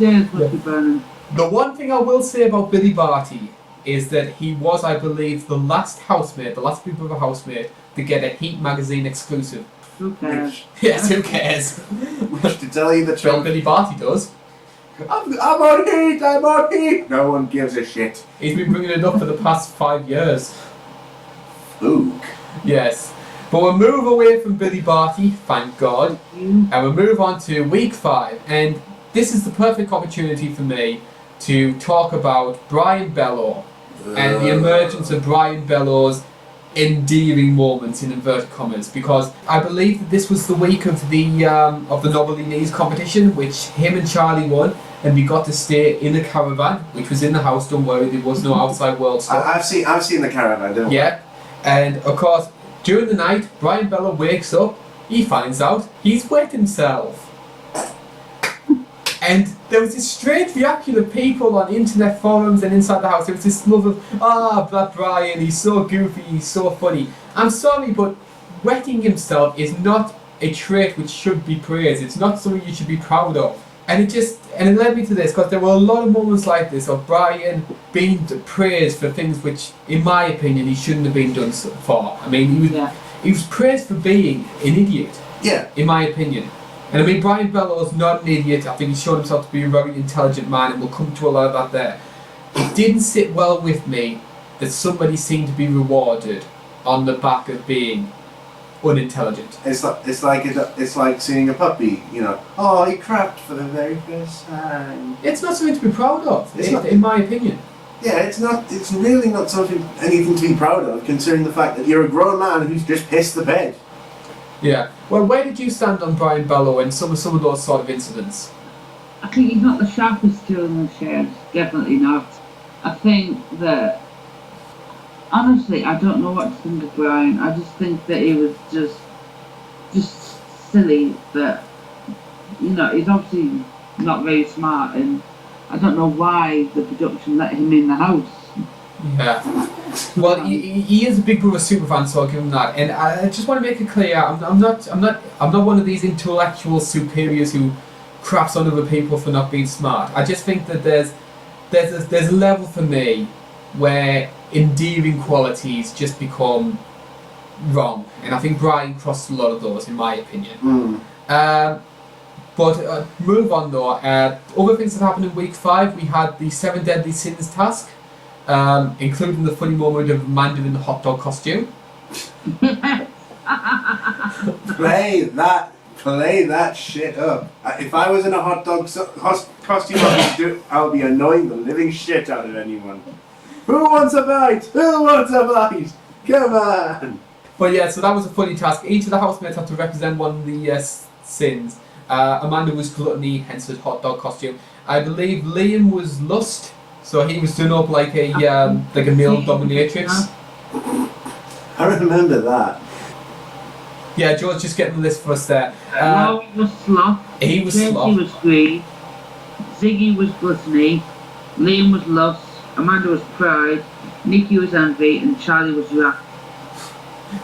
ears must be burning. The one thing I will say about Billy Barty is that he was, I believe, the last housemate, the last Big Brother housemate, to get a Heat magazine exclusive. Who cares? Yes, who cares? Which, to tell you the Well, truth, Billy Barty does. I'm on Heat, I'm on Heat. No one gives a shit. He's been bringing it up for the past 5 years. Luke. Yes. But we'll move away from Billy Barty, thank God, and we'll move on to week 5. And this is the perfect opportunity for me to talk about Brian Belo and the emergence of Brian Belo's endearing moments in inverted commas, because I believe that this was the week of the Novelinese competition, which him and Charlie won, and we got to stay in the caravan, which was in the house. Don't worry, there was no outside world stuff. I've seen the caravan, don't Yeah, and of course during the night, Brian Belo wakes up. He finds out he's wet himself. And there was this strange reaction of people on internet forums and inside the house. There was this love of, that Brian, he's so goofy, he's so funny. I'm sorry, but wetting himself is not a trait which should be praised. It's not something you should be proud of. And it led me to this, because there were a lot of moments like this of Brian being praised for things which, in my opinion, he shouldn't have been done for. I mean, he was praised for being an idiot. Yeah. In my opinion. And I mean, Brian Belo is not an idiot. I think he's shown himself to be a very intelligent man, and we'll come to a lot of that there. It didn't sit well with me that somebody seemed to be rewarded on the back of being unintelligent. It's like seeing a puppy, you know. Oh, he crapped for the very first time. It's not something to be proud of, It's not. in my opinion. Yeah, it's not. It's really not anything to be proud of, considering the fact that you're a grown man who's just pissed the bed. Yeah. Well, where did you stand on Brian Belo and some of those sort of incidents? I think he's not the sharpest tool in the shed. Definitely not. I think that, honestly, I don't know what to think of Brian. I just think that he was just silly. That, you know, he's obviously not very smart, and I don't know why the production let him in the house. Yeah. Well, he is a Big Brother superfan, so I'll give him that. And I just want to make it clear, I'm not one of these intellectual superiors who craps on other people for not being smart. I just think that there's a level for me where endearing qualities just become wrong, and I think Brian crossed a lot of those, in my opinion. But move on though. Other things that happened in week 5, we had the 7 Deadly Sins task. Including the funny moment of Amanda in the hot dog costume. Play that shit up. If I was in a hot dog costume, I would be annoying the living shit out of anyone. Who wants a bite? Who wants a bite? Come on! But yeah, so that was a funny task. Each of the housemates had to represent one of the sins. Amanda was gluttony, hence the hot dog costume. I believe Liam was lust. So he was done up like a male dominatrix. I remember that. Yeah, George just getting the list for us there. Laurie was sloth. He was Tracy sloth. was greed. Ziggy was gluttony. Liam was lust. Amanda was pride. Nikki was envy, and Charlie was wrath.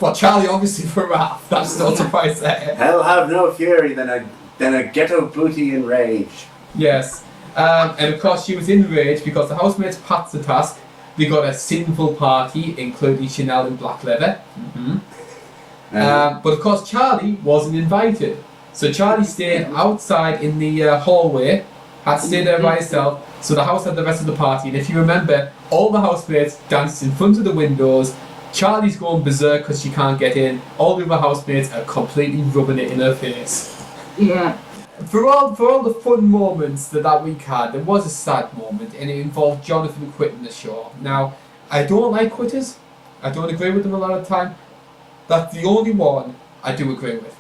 Well, Charlie obviously for wrath. That's no surprise there. Hell have no fury than a ghetto booty in rage. Yes. And of course she was enraged because the housemates passed the task. They got a sinful party, including Chanel in black leather. But of course Charlie wasn't invited. So Charlie stayed outside in the hallway, had stayed there by herself, so the house had the rest of the party. And if you remember, all the housemates danced in front of the windows. Charlie's going berserk because she can't get in. All the other housemates are completely rubbing it in her face. Yeah. For all the fun moments that week had, there was a sad moment, and it involved Jonathan quitting the show. Now, I don't like quitters. I don't agree with them a lot of the time. That's the only one I do agree with.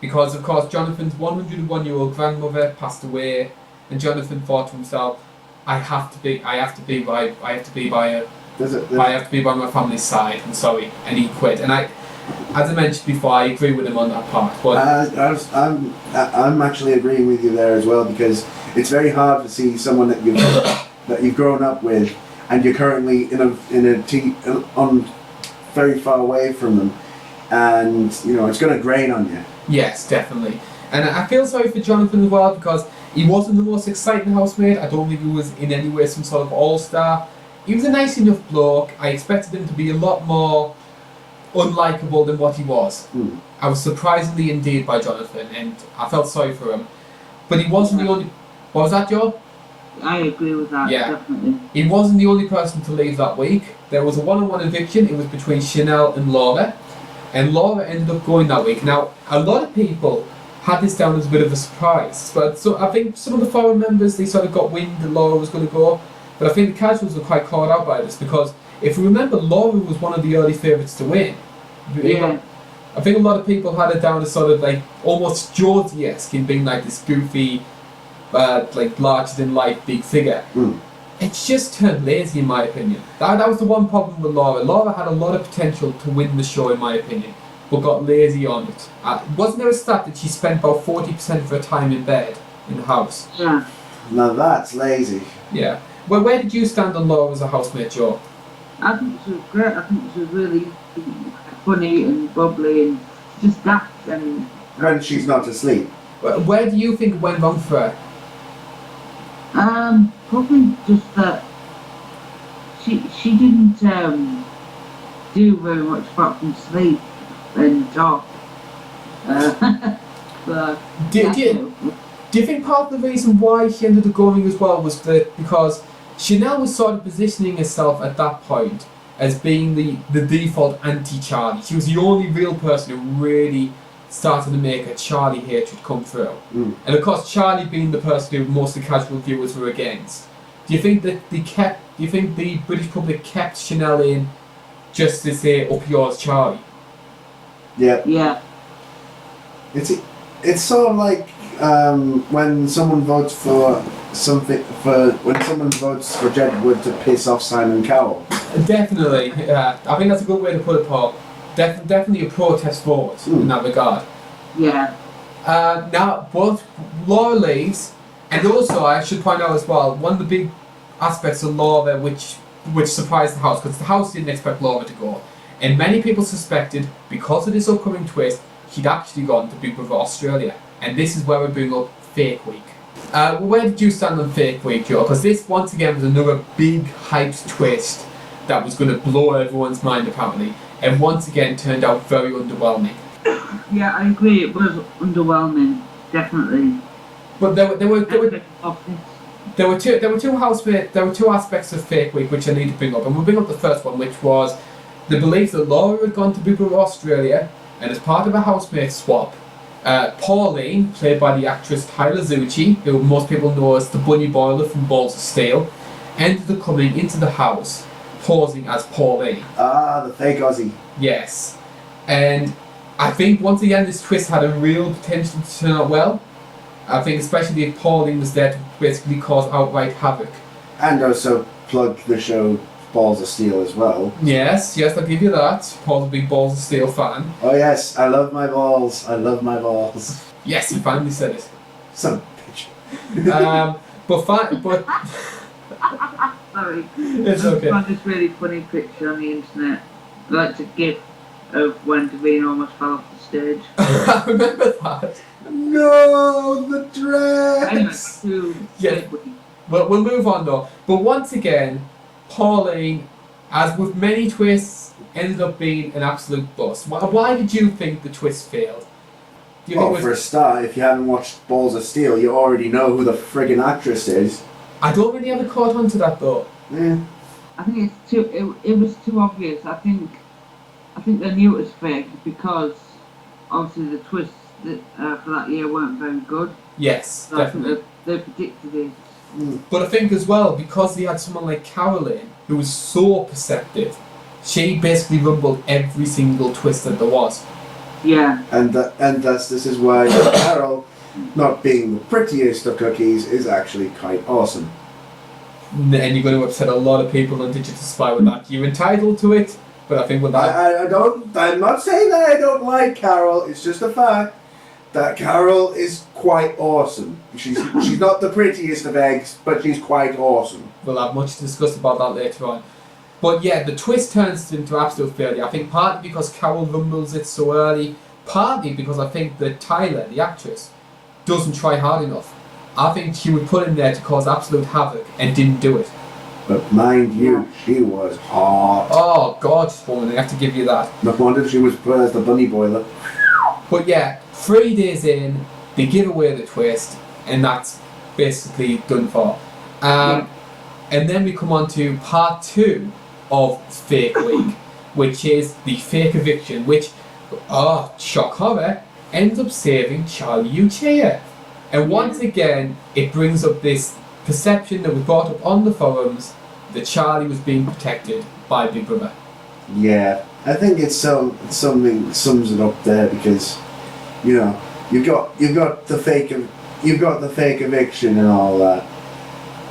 Because, of course, Jonathan's 101-year-old grandmother passed away, and Jonathan thought to himself, I have to be by my family's side. I'm sorry, and he quit. And as I mentioned before, I agree with him on that part. But I'm actually agreeing with you there as well, because it's very hard to see someone that you've grown up with and you're currently on very far away from them, and it's going to grain on you. Yes, definitely. And I feel sorry for Jonathan as well, because he wasn't the most exciting housemate. I don't think he was in any way some sort of all-star. He was a nice enough bloke. I expected him to be a lot more unlikable than what he was. I was surprisingly endeared by Jonathan, and I felt sorry for him. But he wasn't the only... What was that, Joe? I agree with that, definitely. He wasn't the only person to leave that week. There was a one-on-one eviction. It was between Chanel and Laura. And Laura ended up going that week. Now, a lot of people had this down as a bit of a surprise. But so I think some of the forum members, they sort of got wind that Laura was going to go. But I think the casuals were quite caught out by this, because if you remember, Laura was one of the early favourites to win. Yeah. I think a lot of people had it down as sort of like almost Georgie-esque in being like this goofy, like larger-than-life big figure. It's just turned lazy, in my opinion. That was the one problem with Laura. Laura had a lot of potential to win the show, in my opinion, but got lazy on it. Wasn't there a stat that she spent about 40% of her time in bed in the house? Yeah. Now that's lazy. Yeah. Well, where did you stand on Laura as a housemate, Joe? I think she was great. I think she was really funny and bubbly and just daft. And When she's not asleep. Where do you think it went wrong for her? Probably just that she didn't do very much apart from sleep and talk. But Do you think part of the reason why she ended up going as well was that because Chanel was sort of positioning herself at that point as being the default anti-Charlie. She was the only real person who really started to make a Charlie hatred come through. And of course, Charlie being the person who most of the casual viewers were against. Do you think that do you think the British public kept Chanel in just to say up yours, Charlie? Yeah. yeah, It's sort of like when someone votes for Jed Wood to piss off Simon Cowell. Definitely. I think that's a good way to put it, Paul. Definitely a protest vote in that regard. yeah. Now, both Laura leaves, and also I should point out as well, one of the big aspects of Laura which surprised the house, because the house didn't expect Laura to go, and many people suspected, because of this upcoming twist, she'd actually gone to Big Brother Australia, and this is where we bring up Fake Week. Where did you stand on Fake Week, Joe? Because this, once again, was another big hyped twist that was going to blow everyone's mind, apparently, and once again turned out very underwhelming. Yeah, I agree. It was underwhelming, definitely. But there were two aspects of Fake Week which I need to bring up, and we'll bring up the first one, which was the belief that Laura had gone to Big Brother Australia, and as part of a housemate swap, Pauline, played by the actress Tyler Zucchi, who most people know as the Bunny Boiler from Balls of Steel, ended up coming into the house posing as Pauline. Ah, the fake Aussie. Yes. And I think once again this twist had a real potential to turn out well. I think especially if Pauline was there to basically cause outright havoc. And also plug the show Balls of Steel as well. Yes, I'll give you that. Paul's a big Balls of Steel fan. Oh yes, I love my balls. I love my balls. Yes, he finally said it. Son of a bitch. But Sorry. It's okay. I found this really funny picture on the internet. Like a gif of when Davina almost fell off the stage. I remember that. No, the dress. Anyway, Yeah. Well, we'll move on though. But once again, Pauline, as with many twists, ended up being an absolute bust. Why did you think the twist failed? Do you Well, think for a start, if you haven't watched Balls of Steel, you already know who the friggin' actress is. I don't really ever caught on to that though. Yeah. I think it's too. It was too obvious. I think they knew it was fake because obviously the twists for that year weren't very good. Yes, So definitely. I think they predicted it. But I think as well, because they had someone like Caroline, who was so perceptive, she basically rumbled every single twist that there was. Yeah. And this is why Karl, not being the prettiest of cookies, is actually quite awesome. And you're going to upset a lot of people on Digital Spy with that. You're entitled to it, but I think with that... I'm not saying that I don't like Karl, it's just a fact. that Karl is quite awesome. She's not the prettiest of eggs, but she's quite awesome. We'll have much to discuss about that later on. But yeah, the twist turns into absolute failure. I think partly because Karl rumbles it so early, partly because I think that Tyler, the actress, doesn't try hard enough. I think she was put in there to cause absolute havoc and didn't do it. But mind you, she was hot. Oh, gorgeous woman, I have to give you that. No wonder she was put as the bunny boiler. But yeah, 3 days in, they give away the twist, and that's basically done for. And then we come on to part 2 of Fake Week, which is the fake eviction, which, shock horror, ends up saving Charlie Uchiha. And once again, it brings up this perception that was brought up on the forums that Charlie was being protected by Big Brother. Yeah, I think it's something sums it up there because, you know, you've got the fake eviction and all that,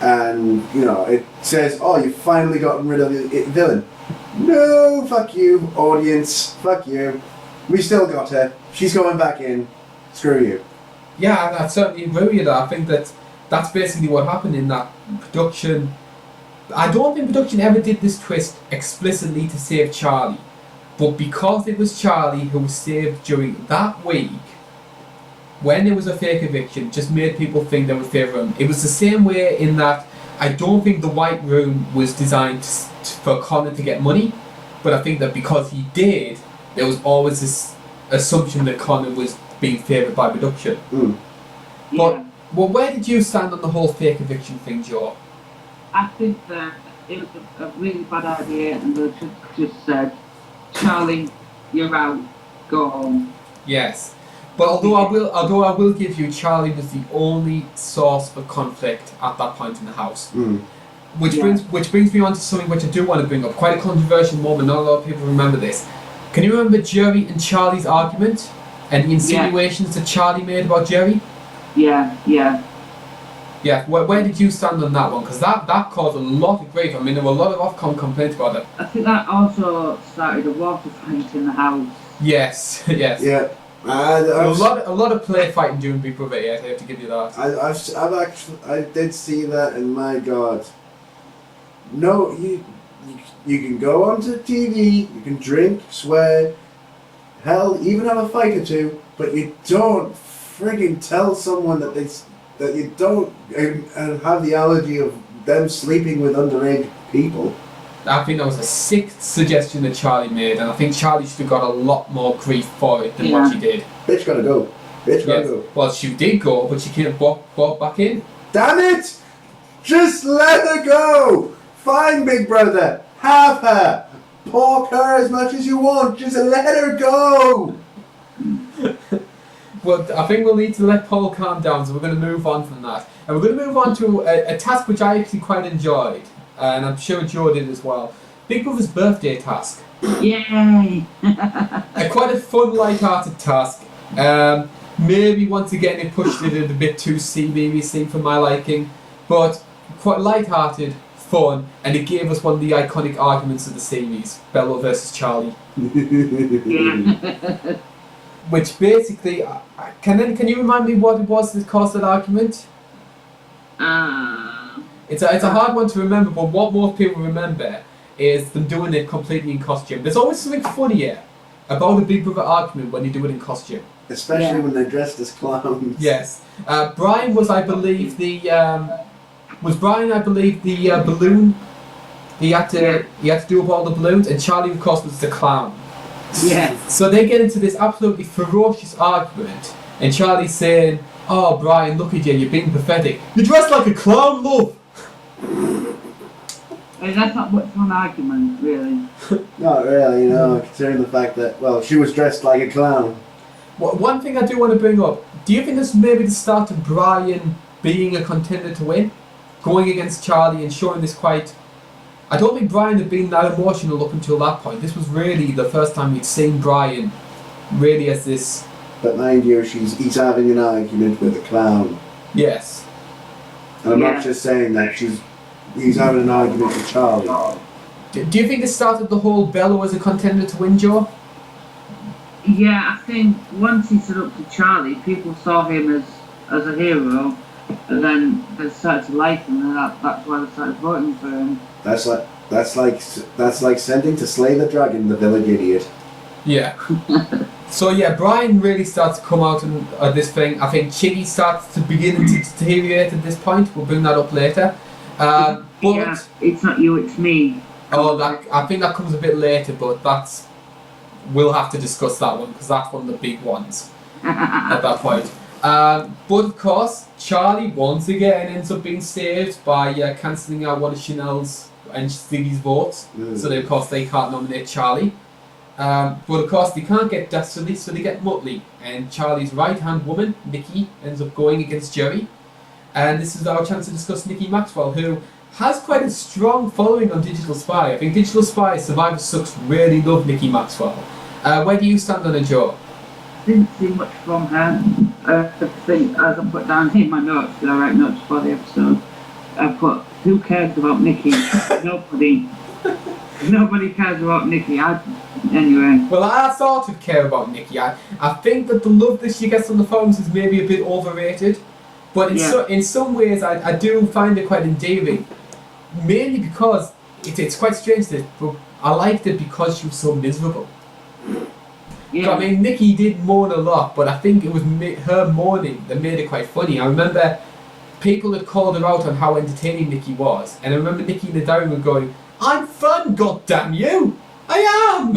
and you know it says, oh, you've finally gotten rid of the villain. No, fuck you, audience, fuck you. We still got her. She's going back in. Screw you. Yeah, I certainly agree with you there. I think that's basically what happened in that production. I don't think production ever did this twist explicitly to save Charlie, but because it was Charlie who was saved during that week, when there was a fake eviction, just made people think they would favour him. It was the same way in that I don't think the White Room was designed for Connor to get money, but I think that because he did, there was always this assumption that Connor was being favoured by production. Mm. Yeah. But where did you stand on the whole fake eviction thing, Joe? I think that it was a really bad idea, and they just said, Charlie, you're out, go home. Yes. But although I will give you, Charlie was the only source of conflict at that point in the house. Mm. Which brings me on to something which I do want to bring up. Quite a controversial moment. Not a lot of people remember this. Can you remember Jerry and Charlie's argument and the insinuations that Charlie made about Jerry? Yeah. Yeah. Where did you stand on that one? Because that caused a lot of grief. I mean, there were a lot of Ofcom complaints about it. I think that also started a water fight in the house. Yes. Yes. Yeah. A lot of play fighting during Big Brother 8, I have to give you that. I did see that, and my God, no, you can go onto TV, you can drink, swear, hell, even have a fight or two, but you don't friggin' tell someone that you don't and have the allergy of them sleeping with underage people. I think that was the 6th suggestion that Charlie made, and I think Charlie should have got a lot more grief for it than what she did. Bitch gotta go. Bitch gotta go. Well, she did go, but she can't brought back in. Damn it! Just let her go! Fine, Big Brother. Have her. Pork her as much as you want. Just let her go! Well, I think we'll need to let Paul calm down, so we're going to move on from that. And we're going to move on to a task which I actually quite enjoyed. And I'm sure Joe did as well. Big Brother's birthday task. Yay! Quite a fun, light-hearted task. Maybe once again it pushed it a bit too CBBC for my liking, but quite light-hearted, fun, and it gave us one of the iconic arguments of the series, Belo versus Charlie. Which basically, can you remind me what it was that caused that argument? It's a hard one to remember, but what most people remember is them doing it completely in costume. There's always something funnier about a Big Brother argument when you do it in costume. Especially when they're dressed as clowns. Yes. Brian was, I believe, the balloon. He had to do up all the balloons, and Charlie, of course, was the clown. Yeah. So they get into this absolutely ferocious argument, and Charlie's saying, "Oh, Brian, look at you, you're being pathetic. You're dressed like a clown, love." I mean, that's not much of an argument, really. Not really, considering the fact that, well, she was dressed like a clown. Well, one thing I do want to bring up, do you think this may be the start of Brian being a contender to win? Going against Charlie and showing this quite... I don't think Brian had been that emotional up until that point. This was really the first time we'd seen Brian really as this... But mind you, he's having an argument with a clown. Yes. And I'm not just saying that, he's having an argument with Charlie. Do you think this started the whole Belo as a contender to win, Joe? Yeah, I think once he stood up to Charlie, people saw him as a hero, and then they started to like him, and that's why they started voting for him. That's like sending to slay the dragon, the village idiot. Yeah. So yeah, Brian really starts to come out in this thing. I think Chiggy starts to begin to deteriorate at this point. We'll bring that up later. But yeah, it's not you, it's me. Oh, I think that comes a bit later, but we'll have to discuss that one because that's one of the big ones at that point. But of course, Charlie once again ends up being saved by cancelling out one of Chanel's and Stiggy's votes. So of course they can't nominate Charlie. But of course they can't get Destiny, so they get Muttley, and Charlie's right-hand woman, Nikki, ends up going against Jerry. And this is our chance to discuss Nikki Maxwell, who has quite a strong following on Digital Spy. I think Digital Spy, Survivor Sucks really love Nikki Maxwell. Where do you stand on her, Joe? Didn't see much from her. I think, as I put down in my notes, because I write notes for the episode, I put, who cares about Nikki? Nobody. Nobody cares about Nikki. Anyway. Well, I sort of care about Nikki. I think that the love that she gets on the forums is maybe a bit overrated. But in some ways, I do find it quite endearing. Mainly because it's quite strange that but I liked it because she was so miserable. Yeah. I mean, Nikki did moan a lot, but I think it was her moaning that made it quite funny. I remember people had called her out on how entertaining Nikki was, and I remember Nikki in the diary room going, "I'm fun, goddamn you! I am!"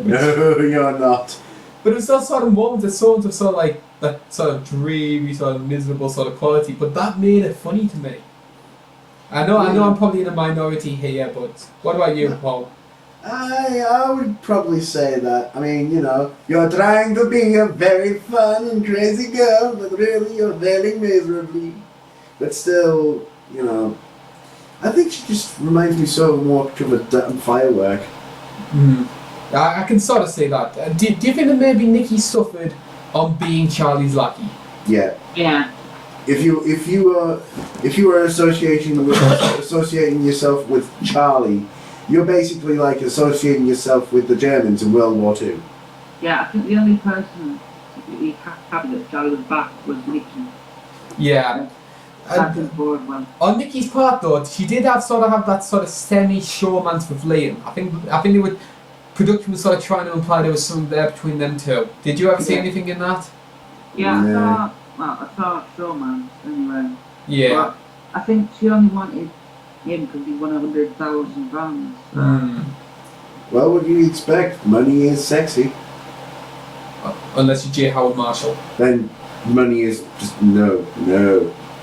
No, you're not. But it was those sort of moments, that sort of like that sort of dreary, sort of miserable sort of quality, but that made it funny to me. I know I'm probably in a minority here, but what about you, Paul? I would probably say that. I mean, you're trying to be a very fun and crazy girl, but really you're failing miserably. But still, I think she just reminds me so much of a damn firework. I can sort of say that. Do you think that maybe Nikki suffered on being Charlie's lackey? Yeah. Yeah. If you were associating yourself with Charlie, you're basically like associating yourself with the Germans in World War II. Yeah, I think the only person he happy that Charlie was back was Nikki. Yeah. On Nikki's part though, she did have that sort of semi-showmance with Liam. I think they were production was sort of trying to imply there was something there between them two. Did you ever see anything in that? Yeah, I saw showmance anyway. Yeah. But I think she only wanted him because he won £100,000. Well, what do you expect? Money is sexy. Unless you're J. Howard Marshall. Then money is just no.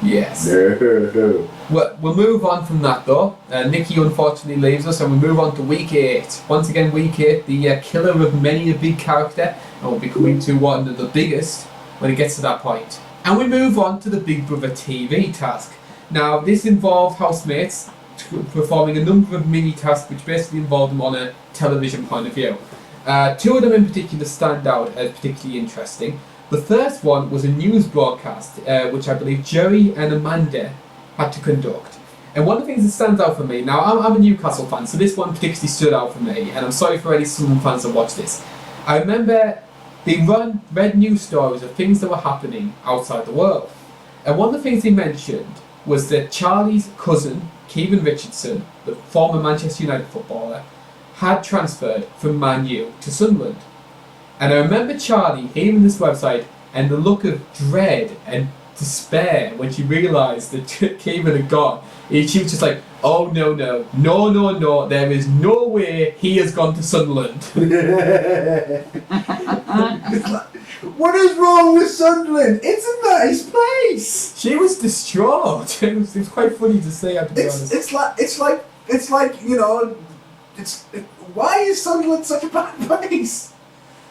Yes. No. Well, we'll move on from that though. Nikki unfortunately leaves us and we move on to week 8. Once again, week 8, the killer of many a big character, and we'll be coming to one of the biggest when it gets to that point. And we move on to the Big Brother TV task. Now, this involved housemates performing a number of mini tasks which basically involved them on a television point of view. 2 of them in particular stand out as particularly interesting. The first one was a news broadcast, which I believe Jerry and Amanda had to conduct. And one of the things that stands out for me, now I'm a Newcastle fan, so this one particularly stood out for me, and I'm sorry for any Sunderland fans that watch this. I remember they read news stories of things that were happening outside the world. And one of the things they mentioned was that Charlie's cousin, Kevin Richardson, the former Manchester United footballer, had transferred from Man U to Sunderland. And I remember Charlie hearing this website and the look of dread and despair when she realised that Kevin had gone. She was just like, oh no, there is no way he has gone to Sunderland. What is wrong with Sunderland? It's a nice place. She was distraught. It was quite funny to say, to be honest. It's like why is Sunderland such a bad place?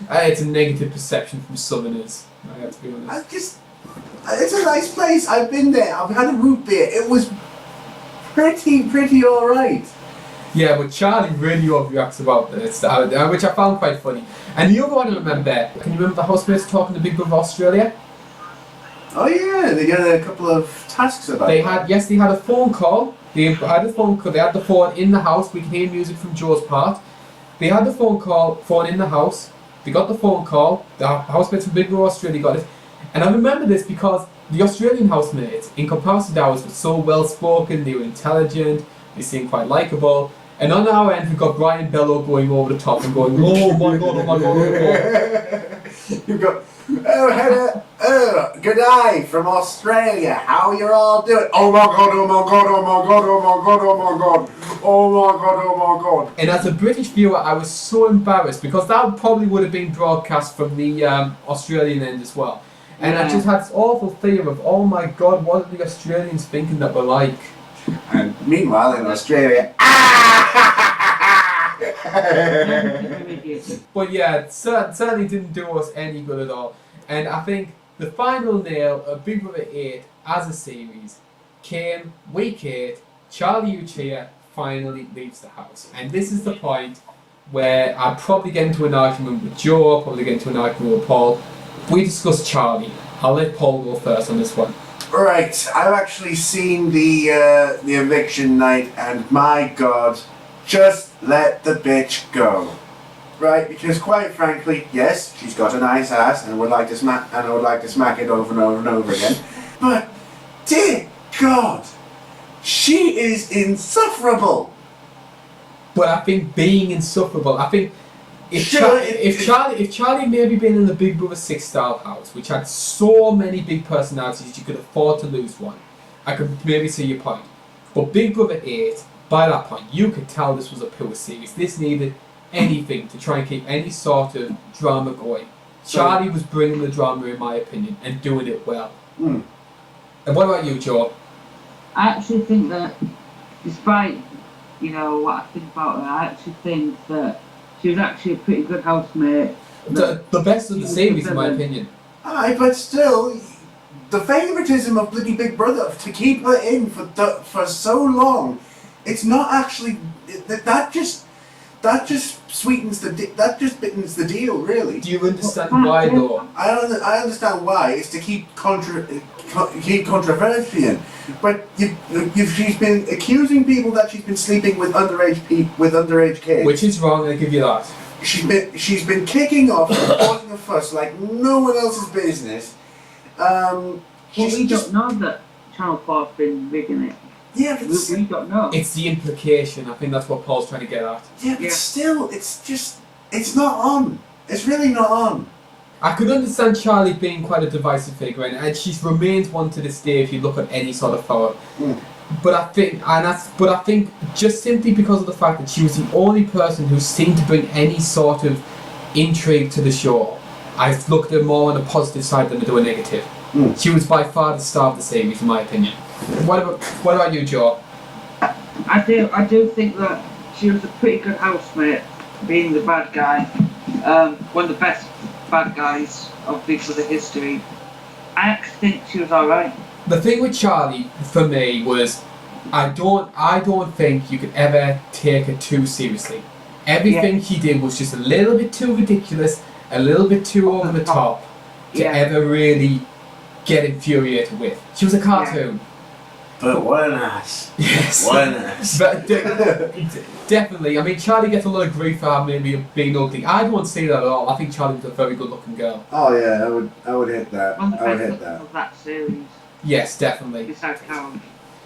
It's a negative perception from Southerners, I have to be honest. It's a nice place. I've been there. I've had a root beer. It was pretty alright. Yeah, but Charlie really overreacts about this, which I found quite funny. And the other one I remember, can you remember the housemates talking to Big Brother Australia? Oh yeah, they got a couple of tasks about they had a phone call. They had the phone in the house. We can hear music from Joe's part. They had the phone in the house. They got the phone call. The housemates from Big Brother Australia got it. And I remember this because the Australian housemates, in comparison to ours, were so well spoken, they were intelligent, they seemed quite likeable. And on our end, we've got Brian Belo going over the top and going, oh my god, oh my god, oh my god. You've got, good day from Australia. How you all doing? Oh my god, oh my god, oh my god, oh my god, oh my god, oh my god, oh my god. And as a British viewer, I was so embarrassed because that probably would have been broadcast from the Australian end as well. And I just had this awful fear of, oh my god, what are the Australians thinking that we're like? And meanwhile in Australia, but yeah, it certainly didn't do us any good at all. And I think the final nail of Big Brother 8 as a series came week 8. Charlie Uchia finally leaves the house. And this is the point where I'd probably get into an argument with Joe, probably get into an argument with Paul. We discussed Charlie. I'll let Paul go first on this one. Right, I've actually seen the eviction night, and my God, just let the bitch go. Right, because quite frankly, yes, she's got a nice ass, and I would like to smack it over and over and over again. But dear God, she is insufferable. But I think being insufferable, I think if Charlie maybe been in the Big Brother 6 style house, which had so many big personalities you could afford to lose one, I could maybe see your point. But Big Brother 8, by that point, you could tell this was a pure series. This needed anything to try and keep any sort of drama going. Charlie was bringing the drama, in my opinion, and doing it well. Mm. And what about you, Joe? I actually think that, despite what I think about her, I actually think that she was actually a pretty good housemate. The best of the series, in my opinion. Aye, but still, the favouritism of bloody Big Brother to keep her in for so long, it's not actually that just sweetens that just bittens the deal, really. Do you understand why, though? I understand why. It's to keep controversial, but she's been accusing people that she's been sleeping with underage kids, Which is wrong. I give you that. She's been kicking off and causing a fuss like no one else's business. We don't know that Channel 4's been rigging it. Yeah, but We don't know. It's the implication. I think that's what Paul's trying to get at. yeah, but still, it's not on. It's really not on. I could understand Charlie being quite a divisive figure, and she remains one to this day if you look at any sort of photo. Mm. But I think just simply because of the fact that she was the only person who seemed to bring any sort of intrigue to the show, I've looked at her more on the positive side than I do a negative. Mm. She was by far the star of the series, in my opinion. What about you, Joe? I do think that she was a pretty good housemate, being the bad guy, one of the best bad guys of Big Brother history. I actually think she was alright. The thing with Charlie, for me, was I don't think you could ever take her too seriously. Everything she did was just a little bit too ridiculous, a little bit too over the top to ever really get infuriated with. She was a cartoon. But what an ass. Yes. What an ass. But definitely, I mean, Charlie gets a lot of grief for maybe being ugly. I don't see that at all. I think Charlie was a very good-looking girl. Oh yeah, I would hit that. One of the I would best hit that. of that series, Yes, definitely. besides Karl.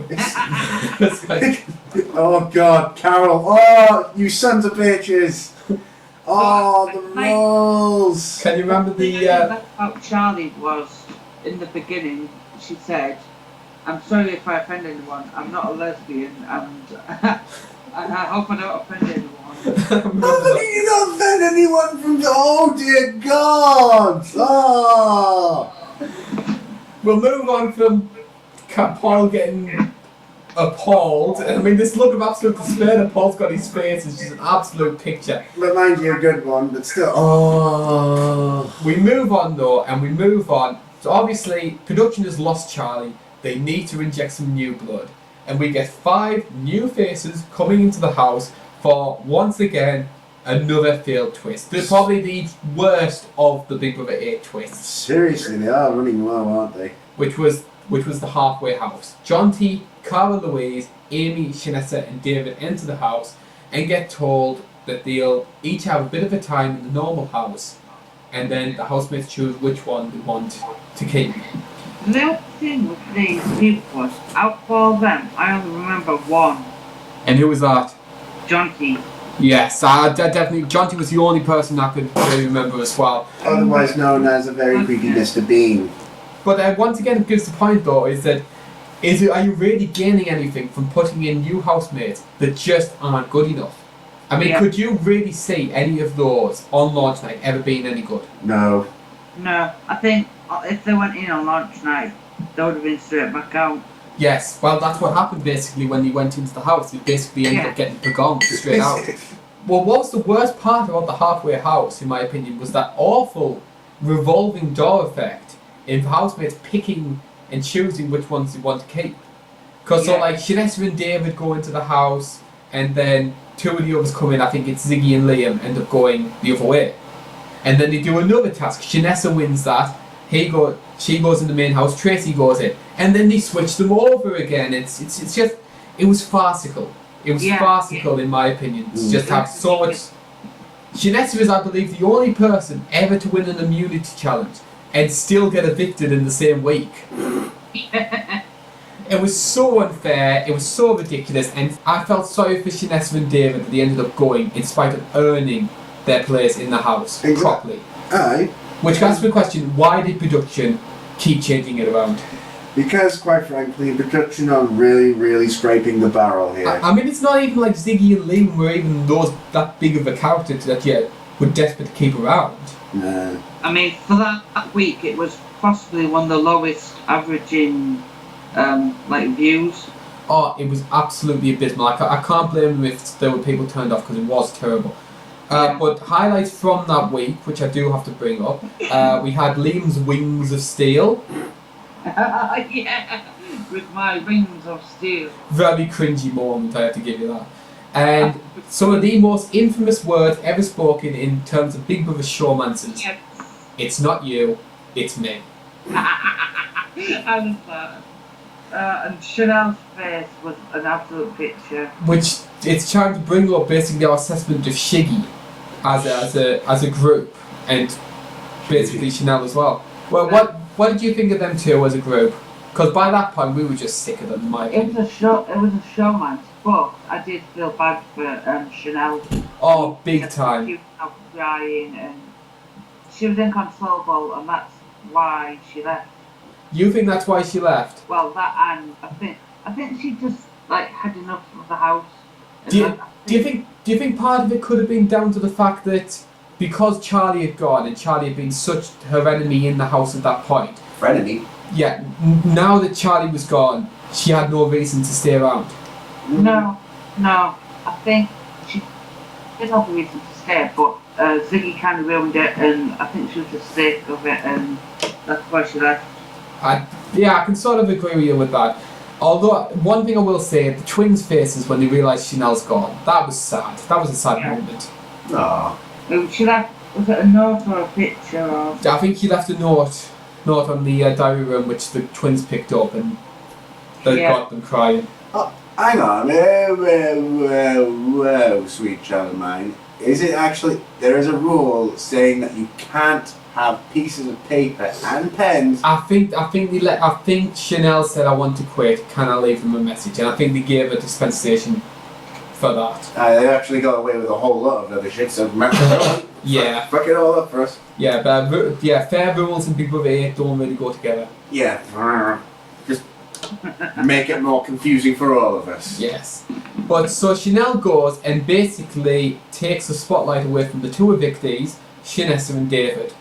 It's like, Oh God, Carol! Oh, you sons of bitches! Oh, the rolls! can you remember The thing the? about Charlie was, in the beginning, she said, "I'm sorry if I offend anyone. I'm not a lesbian, and I hope I don't offend anyone." How did you not offend anyone from the? Oh dear God! Oh. We'll move on from Paul getting appalled. I mean, this look of absolute despair that Paul's got in his face is just an absolute picture. But mind you, a good one, but still. Oh. We move on though, and we move on. So obviously, production has lost Charlie. They need to inject some new blood. And we get 5 new faces coming into the house for, once again, another failed twist. They're probably the worst of the Big Brother 8 twists. Seriously, they are running low, aren't they? Which was the halfway house. John T, Karl, Louise, Amy, Shanessa and David enter the house and get told that they'll each have a bit of a time in the normal house, and then the housemates choose which one they want to keep. The only thing with these people was, out of all them, I only remember one, And who was that? Jonty. Yes, definitely. Jonty was the only person I could really remember as well. Otherwise known as a very creepy Mr. Bean. But once again, it gives the point though, is that are you really gaining anything from putting in new housemates that just aren't good enough? I mean, could you really see any of those on launch night ever being any good? No. No, I think if they went in on launch night, they would have been straight back out. Yes, well that's what happened basically when they went into the house. They basically ended up getting begone straight out. Well, what was the worst part about the halfway house, in my opinion, was that awful revolving door effect in housemates picking and choosing which ones they want to keep. Because so like Shanessa and David go into the house, and then two of the others come in. I think it's Ziggy and Liam end up going the other way, and then they do another task. Shanessa wins that. She goes in the main house. Tracy goes in, and then they switch them over again. It's just it was farcical. It was farcical in my opinion. To just have so much. Shanessa is, I believe, the only person ever to win an immunity challenge and still get evicted in the same week. It was so unfair, it was so ridiculous, and I felt sorry for Shanessa and David that they ended up going in spite of earning their place in the house properly. Aye. Which asks the question, why did production keep changing it around? Because, quite frankly, production are really, really scraping the barrel here. I mean, it's not even like Ziggy and Liam were even that big of a character that you were desperate to keep around. No. I mean, for that week, it was possibly one of the lowest averaging views. Oh, it was absolutely abysmal. I can't blame them if there were people turned off because it was terrible. But highlights from that week, which I do have to bring up, we had Liam's Wings of Steel. With my wings of steel. Very cringy moment, I have to give you that. And some of the most infamous words ever spoken in terms of Big Brother showmances. Yes. It's not you, it's me. I love that. And Chanel's face was an absolute picture. Which it's trying to bring up basically our assessment of Shiggy as a group, and basically Chanel as well. Well, what did you think of them two as a group? Because by that point we were just sick of them, in my opinion. It was a showman, but I did feel bad for Chanel. Oh, big time. She was crying and she was inconsolable, and that's why she left. You think that's why she left? Well, that, and I think she just had enough of the house. Do you think part of it could have been down to the fact that because Charlie had gone and Charlie had been such her enemy in the house at that point? Frenemy? Yeah. Now that Charlie was gone, she had no reason to stay around. No. I think she did have a reason to stay, but Ziggy kind of ruined it, and I think she was just sick of it, and that's why she left. I can sort of agree with you with that. Although, one thing I will say, the twins' faces when they realised Chanel's gone, that was sad. That was a sad moment. Aww. She left, was it a note or a picture? Or? I think she left a note on the diary room which the twins picked up, and that got them crying. Oh, hang on. Whoa, sweet child of mine. Is it actually, there is a rule saying that you can't have pieces of paper and pens. I think Chanel said, I want to quit, can I leave them a message? And I think they gave a dispensation for that. They actually got away with a whole lot of other shit, so yeah. Fuck it all up for us. Yeah, but fair rules and Big Brother 8 don't really go together. Yeah. Just make it more confusing for all of us. Yes. But so Chanel goes and basically takes the spotlight away from the two evictees, Shanessa and David.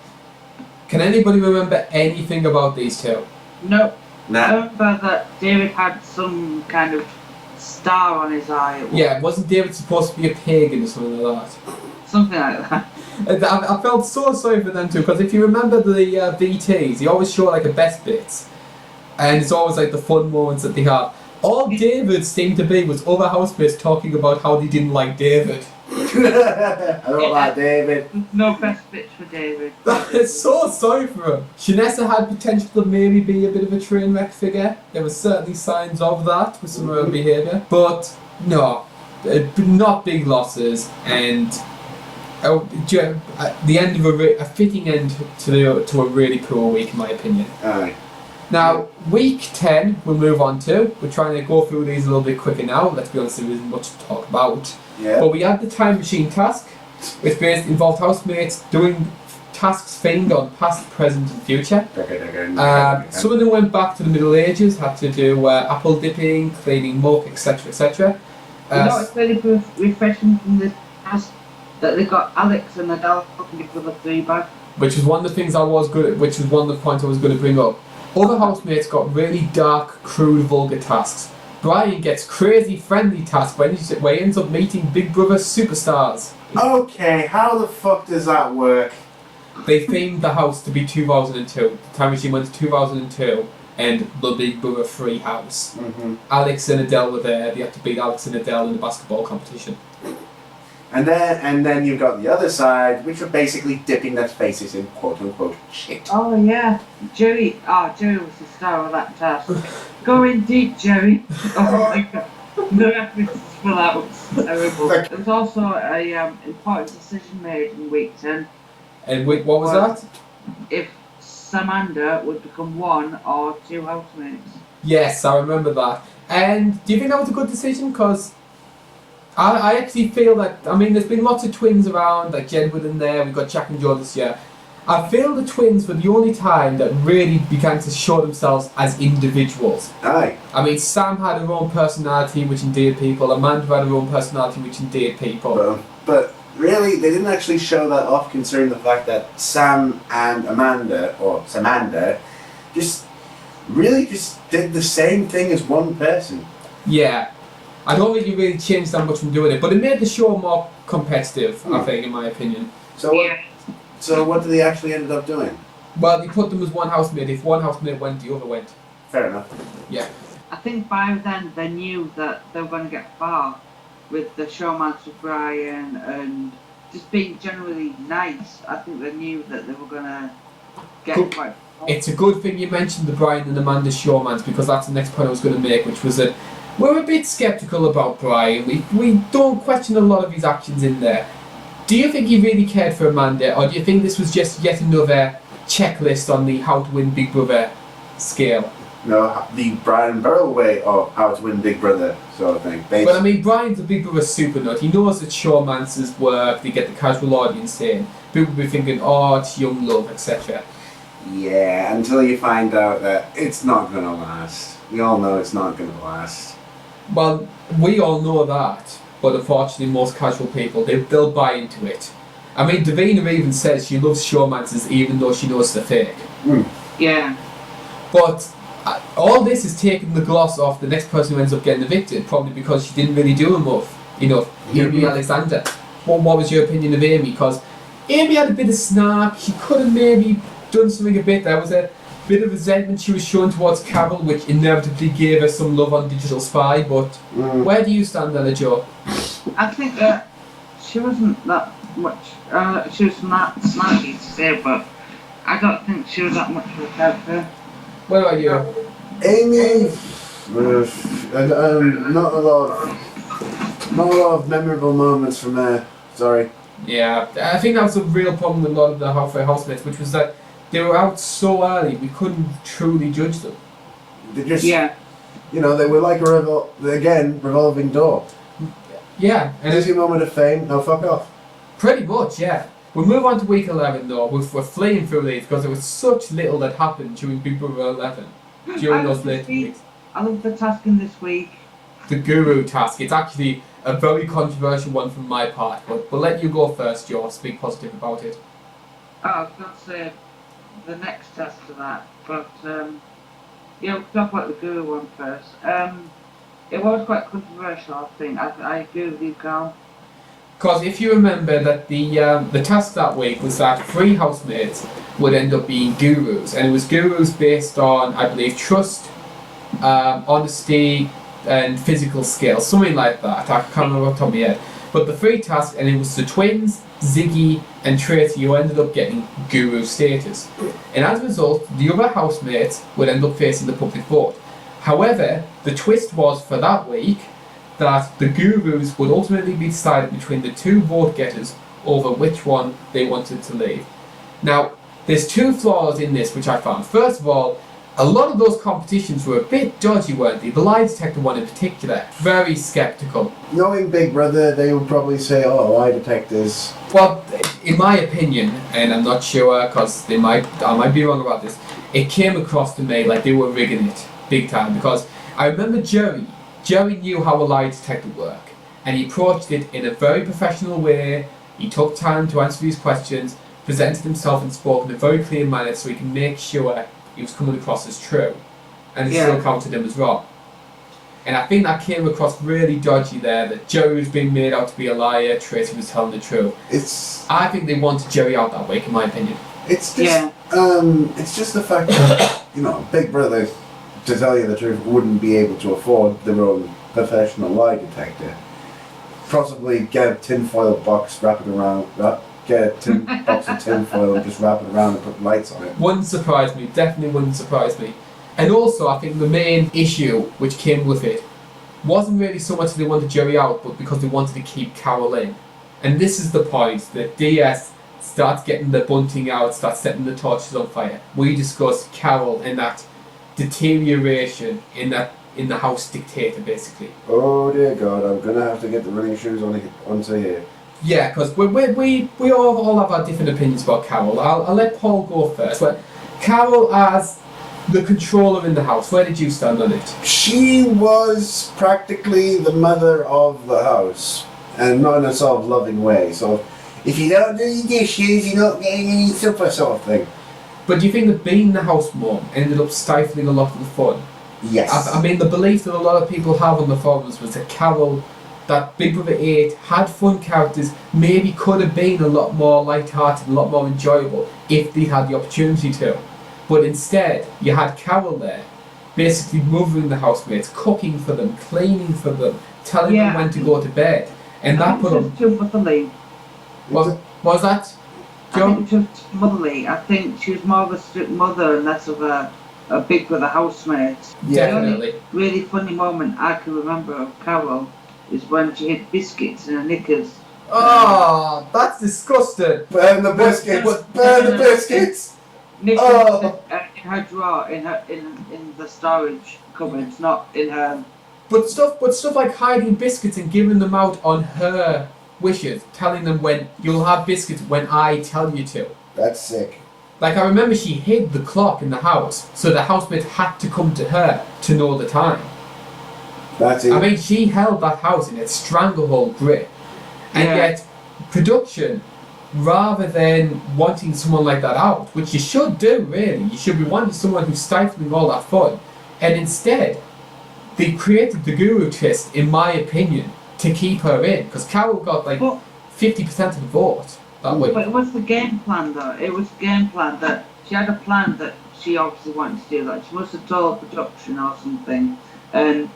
Can anybody remember anything about these two? No. Nah. I remember that David had some kind of star on his eye. Yeah, wasn't David supposed to be a pagan or something like that? Something like that. I felt so sorry for them too, because if you remember the VTs, they always show like the best bits. And it's always like the fun moments that they have. All David seemed to be was other housemates talking about how they didn't like David. I don't like David. No best bits for David. It's so sorry for him. Shanessa had potential to maybe be a bit of a train wreck figure. There were certainly signs of that with some of her behaviour. But no, not big losses, and the end of a fitting end to a really cool week, in my opinion. Aye. Now, week 10 we'll move on to. We're trying to go through these a little bit quicker now. Let's be honest, there isn't much to talk about. Yeah. But we had the time machine task, which basically involved housemates doing tasks themed on past, present, and future. Some of them went back to the Middle Ages, had to do apple dipping, cleaning muck, etc., etc. It's very refreshing from the past that they got Alex and Adele looking for the feedback. Which was one of the things which was one of the points I was going to bring up. Other housemates got really dark, crude, vulgar tasks. Brian gets crazy, friendly tasks where he ends up meeting Big Brother superstars. Okay, how the fuck does that work? They themed the house to be 2002. The time machine went to 2002 and the Big Brother 3 house. Mm-hmm. Alex and Adele were there. They had to beat Alex and Adele in the basketball competition. And then you've got the other side, which are basically dipping their faces in quote-unquote shit. Oh yeah, Jerry was the star of that task. Go in deep, Jerry. Oh my god, the references for that was terrible. There was also a important decision made in week 10. And what was that? If Samantha would become 1 or 2 housemates. Yes, I remember that. And do you think that was a good decision? Because I actually feel that, I mean, there's been lots of twins around, like Jedward in there, we've got Jack and Joe this year. I feel the twins were the only time that really began to show themselves as individuals. Aye. I mean, Sam had her own personality, which endeared people. Amanda had her own personality, which endeared people. But really, they didn't actually show that off, considering the fact that Sam and Samantha, just did the same thing as one person. Yeah. I don't think it really changed that much from doing it, but it made the show more competitive, I think, in my opinion. So what did they actually end up doing? Well, they put them as one housemate. If one housemate went, the other went. Fair enough. Yeah. I think by then they knew that they were going to get far with the showmanship of Brian and just being generally nice. I think they knew that they were going to get quite far. It's a good thing you mentioned the Brian and Amanda showmans, because that's the next point I was going to make, which was that we're a bit sceptical about Brian. We don't question a lot of his actions in there. Do you think he really cared for Amanda, or do you think this was just yet another checklist on the how to win Big Brother scale? No, the Brian Belo way of how to win Big Brother sort of thing. But I mean, Brian's a Big Brother super nut. He knows that showmancers work, they get the casual audience in. People will be thinking, oh, it's young love, etc. Yeah, until you find out that it's not going to last. We all know it's not going to last. Well, we all know that, but unfortunately most casual people, they'll buy into it. I mean, Davina even says she loves showmancers even though she knows they're fake. Yeah. But all this is taking the gloss off the next person who ends up getting evicted, probably because she didn't really do enough. Amy Alexander. What was your opinion of Amy? Because Amy had a bit of snark, she could have maybe done something a bit. There was a bit of resentment she was showing towards Karl, which inevitably gave her some love on Digital Spy, but where do you stand on it, Joe? I think that she wasn't that much, she was not snarky to say, but I don't think she was that much of a character. What about you? Amy, not a lot of memorable moments from there, sorry. Yeah, I think that was a real problem with a lot of the halfway housemates, which was that they were out so early, we couldn't truly judge them. They just, they were like a revolving door. Yeah. And there's your moment of fame, now fuck off. Pretty much, yeah. We'll move on to week 11 though. We're fleeing through these because there was such little that happened during Big Brother 11. During those late weeks. I love the task in this week. The guru task. It's actually a very controversial one from my part, but we'll let you go first, Joe. Speak positive about it. I was going to say the next task to that, but we'll talk about the guru one first. It was quite controversial, I think. I agree with you, Karl. Because if you remember that the task that week was that 3 housemates would end up being gurus, and it was gurus based on, I believe, trust, honesty, and physical skills, something like that. I can't remember off the top of my head. But the 3 tasks, and it was the twins, Ziggy, and Tracy who ended up getting guru status. And as a result, the other housemates would end up facing the public vote. However, the twist was for that week that the gurus would ultimately be decided between the two vote getters over which one they wanted to leave. Now, there's two flaws in this which I found. First of all, a lot of those competitions were a bit dodgy, weren't they? The lie detector one in particular, very sceptical. Knowing Big Brother, they would probably say, oh, lie detectors. Well, in my opinion, and I'm not sure because I might be wrong about this, it came across to me like they were rigging it big time, because I remember Jerry knew how a lie detector worked, and he approached it in a very professional way. He took time to answer these questions, presented himself and spoke in a very clear manner so he can make sure he was coming across as true, and he still counted him as wrong. And I think that came across really dodgy there, that Jerry was being made out to be a liar, Tracy was telling the truth. I think they wanted Jerry out that week, in my opinion. It's just, it's just the fact that, you know, Big Brother, to tell you the truth, wouldn't be able to afford their own professional lie detector. Possibly get a tinfoil box, wrap it around, get a box of tinfoil and just wrap it around and put lights on it. Wouldn't surprise me, definitely wouldn't surprise me. And also, I think the main issue which came with it wasn't really so much that they wanted Jerry out, but because they wanted to keep Karl in. And this is the point that DS starts getting the bunting out, starts setting the torches on fire. We discuss Karl and that deterioration in the house dictator, basically. Oh dear God, I'm gonna have to get the running shoes onto here. Yeah, because we all have our different opinions about Karl. I'll let Paul go first. But Karl as the controller in the house, where did you stand on it? She was practically the mother of the house, and not in a sort of loving way. So, if you don't do your dishes, you're not getting any supper, sort of thing. But do you think that being the house mum ended up stifling a lot of the fun? Yes. I mean, the belief that a lot of people have on the forums was that Karl, that Big Brother 8 had fun characters, maybe could have been a lot more light-hearted, a lot more enjoyable if they had the opportunity to. But instead, you had Karl there, basically mothering the housemates, cooking for them, cleaning for them, telling them when to go to bed. And that put them... too motherly. What was that? Joe? I think she was motherly. I think she was more of a strict mother and less of a Big Brother housemate. Yeah. Definitely. The only really funny moment I can remember of Karl is when she hid biscuits in her knickers. Oh, that's disgusting. Burn the biscuits! Burn the biscuits! In her drawer, in the storage cupboards, not in her. But stuff like hiding biscuits and giving them out on her wishes, telling them when you'll have biscuits when I tell you to. That's sick. Like, I remember she hid the clock in the house, so the housemates had to come to her to know the time. That's it. I mean, she held that house in its stranglehold grip, and yet production, rather than wanting someone like that out, which you should do really, you should be wanting someone who's stifling all that fun, and instead they created the guru twist, in my opinion, to keep her in, because Karl got like 50% of the vote that week. But it was the game plan though. It was game plan that she had a plan that she obviously wanted to do. Like she must have told production or something, and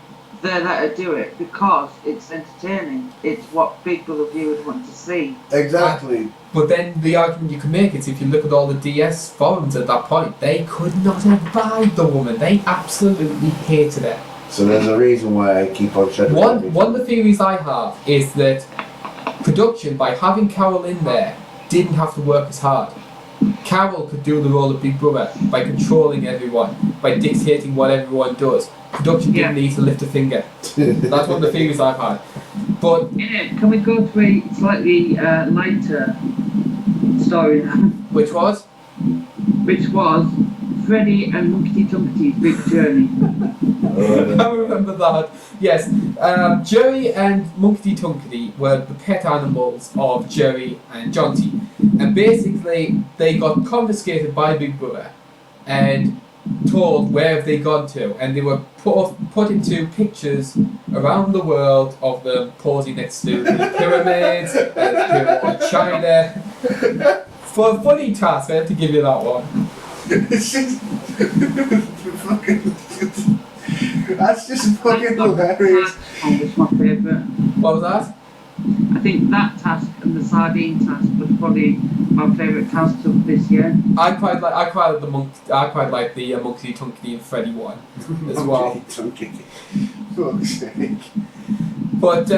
they let her do it because it's entertaining. It's what Big Brother viewers want to see. Exactly. But then the argument you can make is if you look at all the DS forums at that point, they could not abide the woman. They absolutely hated her. So there's a reason why I keep on shutting One of the theories I have is that production, by having Karl in there, didn't have to work as hard. Karl could do the role of Big Brother by controlling everyone, by dictating what everyone does. Production didn't need to lift a finger. That's one of the theories I've had. But can we go to a slightly lighter story now? Which was Freddie and Monkey Tunkey's big journey. I remember that. Yes, Jerry and Monkey Tunkey were the pet animals of Jerry and Jonty, and basically they got confiscated by Big Brother and told where have they gone to, and they were put into pictures around the world of them posing next to the pyramids and the pyramid of China. For a funny task, I have to give you that one. It's just fucking. That's just fucking hilarious. It's my favourite. What was that? I think that task and the sardine task was probably my favourite tasks of this year. I quite like the Monkey Tunkey and Freddy one as well. Fuck's sake. But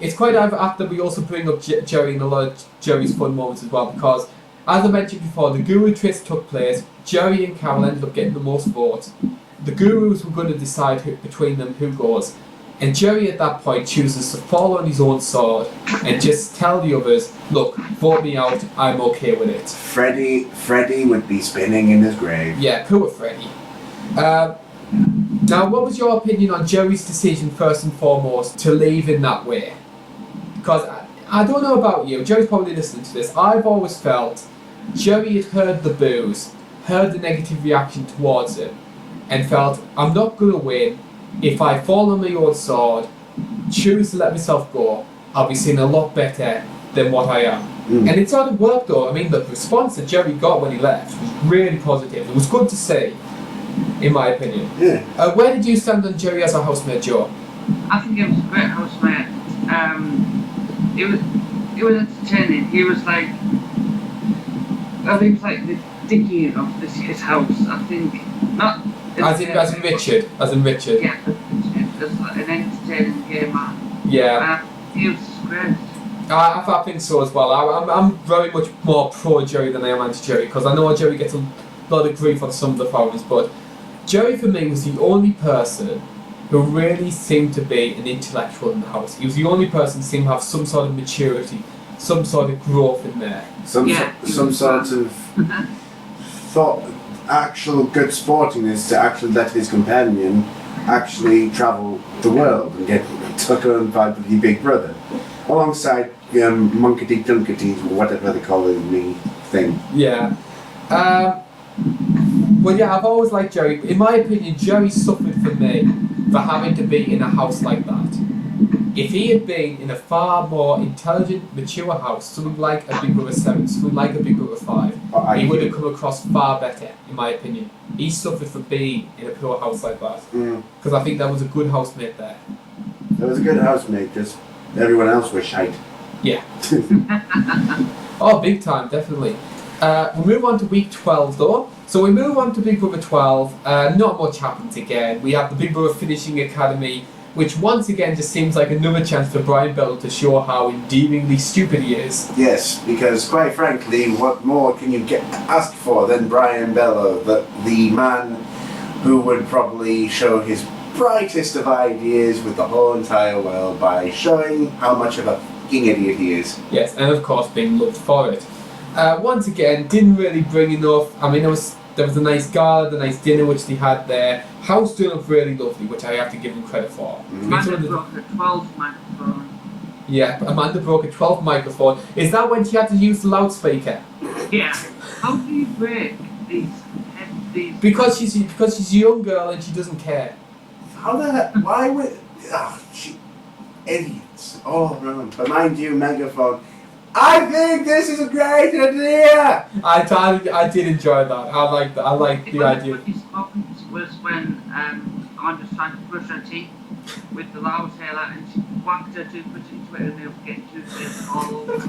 it's quite apt that we also bring up Jerry and a lot of Jerry's fun moments as well, because as I mentioned before, the Guru twist took place. Jerry and Karl ended up getting the most votes. The Gurus were going to decide between them who goes. And Jerry at that point chooses to fall on his own sword and just tell the others, look, vote me out, I'm okay with it. Freddie would be spinning in his grave. Yeah, poor Freddie. Now, what was your opinion on Jerry's decision, first and foremost, to leave in that way? Because I don't know about you, Jerry's probably listening to this. I've always felt Jerry had heard the boos, heard the negative reaction towards him, and felt, I'm not going to win. If I fall on my own sword, choose to let myself go, I'll be seen a lot better than what I am. And it sort of worked though. I mean, the response that Jerry got when he left was really positive. It was good to see, in my opinion. Yeah. Where did you stand on Jerry as a housemate, Joe? I think it was a great housemate. It was entertaining. He was like the Dickie of his house. I think not. As in Richard. Yeah, as an entertaining gay man. Yeah. He was great. I think so as well. I'm very much more pro Jerry than I am anti Jerry, because I know Jerry gets a lot of grief on some of the forums, but Jerry for me was the only person who really seemed to be an intellectual in the house. He was the only person who seemed to have some sort of maturity, some sort of growth in there. Some sort of thought, actual good sportiness to actually let his companion actually travel the world and get took on by the big brother. Alongside Munkety Dunkety's, whatever they call it in the thing. Yeah. Well, yeah, I've always liked Jerry. In my opinion, Jerry suffered for me for having to be in a house like that. If he had been in a far more intelligent, mature house, something like a Big Brother 7, something like a Big Brother 5, he would have come across far better, in my opinion. He suffered for being in a poor house like that. Because I think that was a good housemate there. That was a good housemate, just everyone else was shite. Yeah. Oh, big time, definitely. We move on to week 12 though. So we move on to Big Brother 12. Not much happens again. We have the Big Brother Finishing Academy, which once again just seems like another chance for Brian Belo to show how endearingly stupid he is. Yes, because quite frankly, what more can you ask for than Brian Belo, the man who would probably show his brightest of ideas with the whole entire world by showing how much of a fucking idiot he is. Yes, and of course being loved for it. Once again, didn't really bring enough. I mean, there was a nice gala, the nice dinner which they had there. House doing up really lovely, which I have to give them credit for. Amanda broke a 12th microphone. Yeah, Amanda broke a 12th microphone. Is that when she had to use the loudspeaker? Yeah. How do you break these? Because she's a young girl and she doesn't care. How the heck? Why would? Idiots all around. But mind you, megaphone. I think this is a great idea. I did enjoy that. I like the idea. What was when Amanda's trying to brush her teeth with the loud sailor and she whacked her toothbrush into it and they were getting toothpaste all over.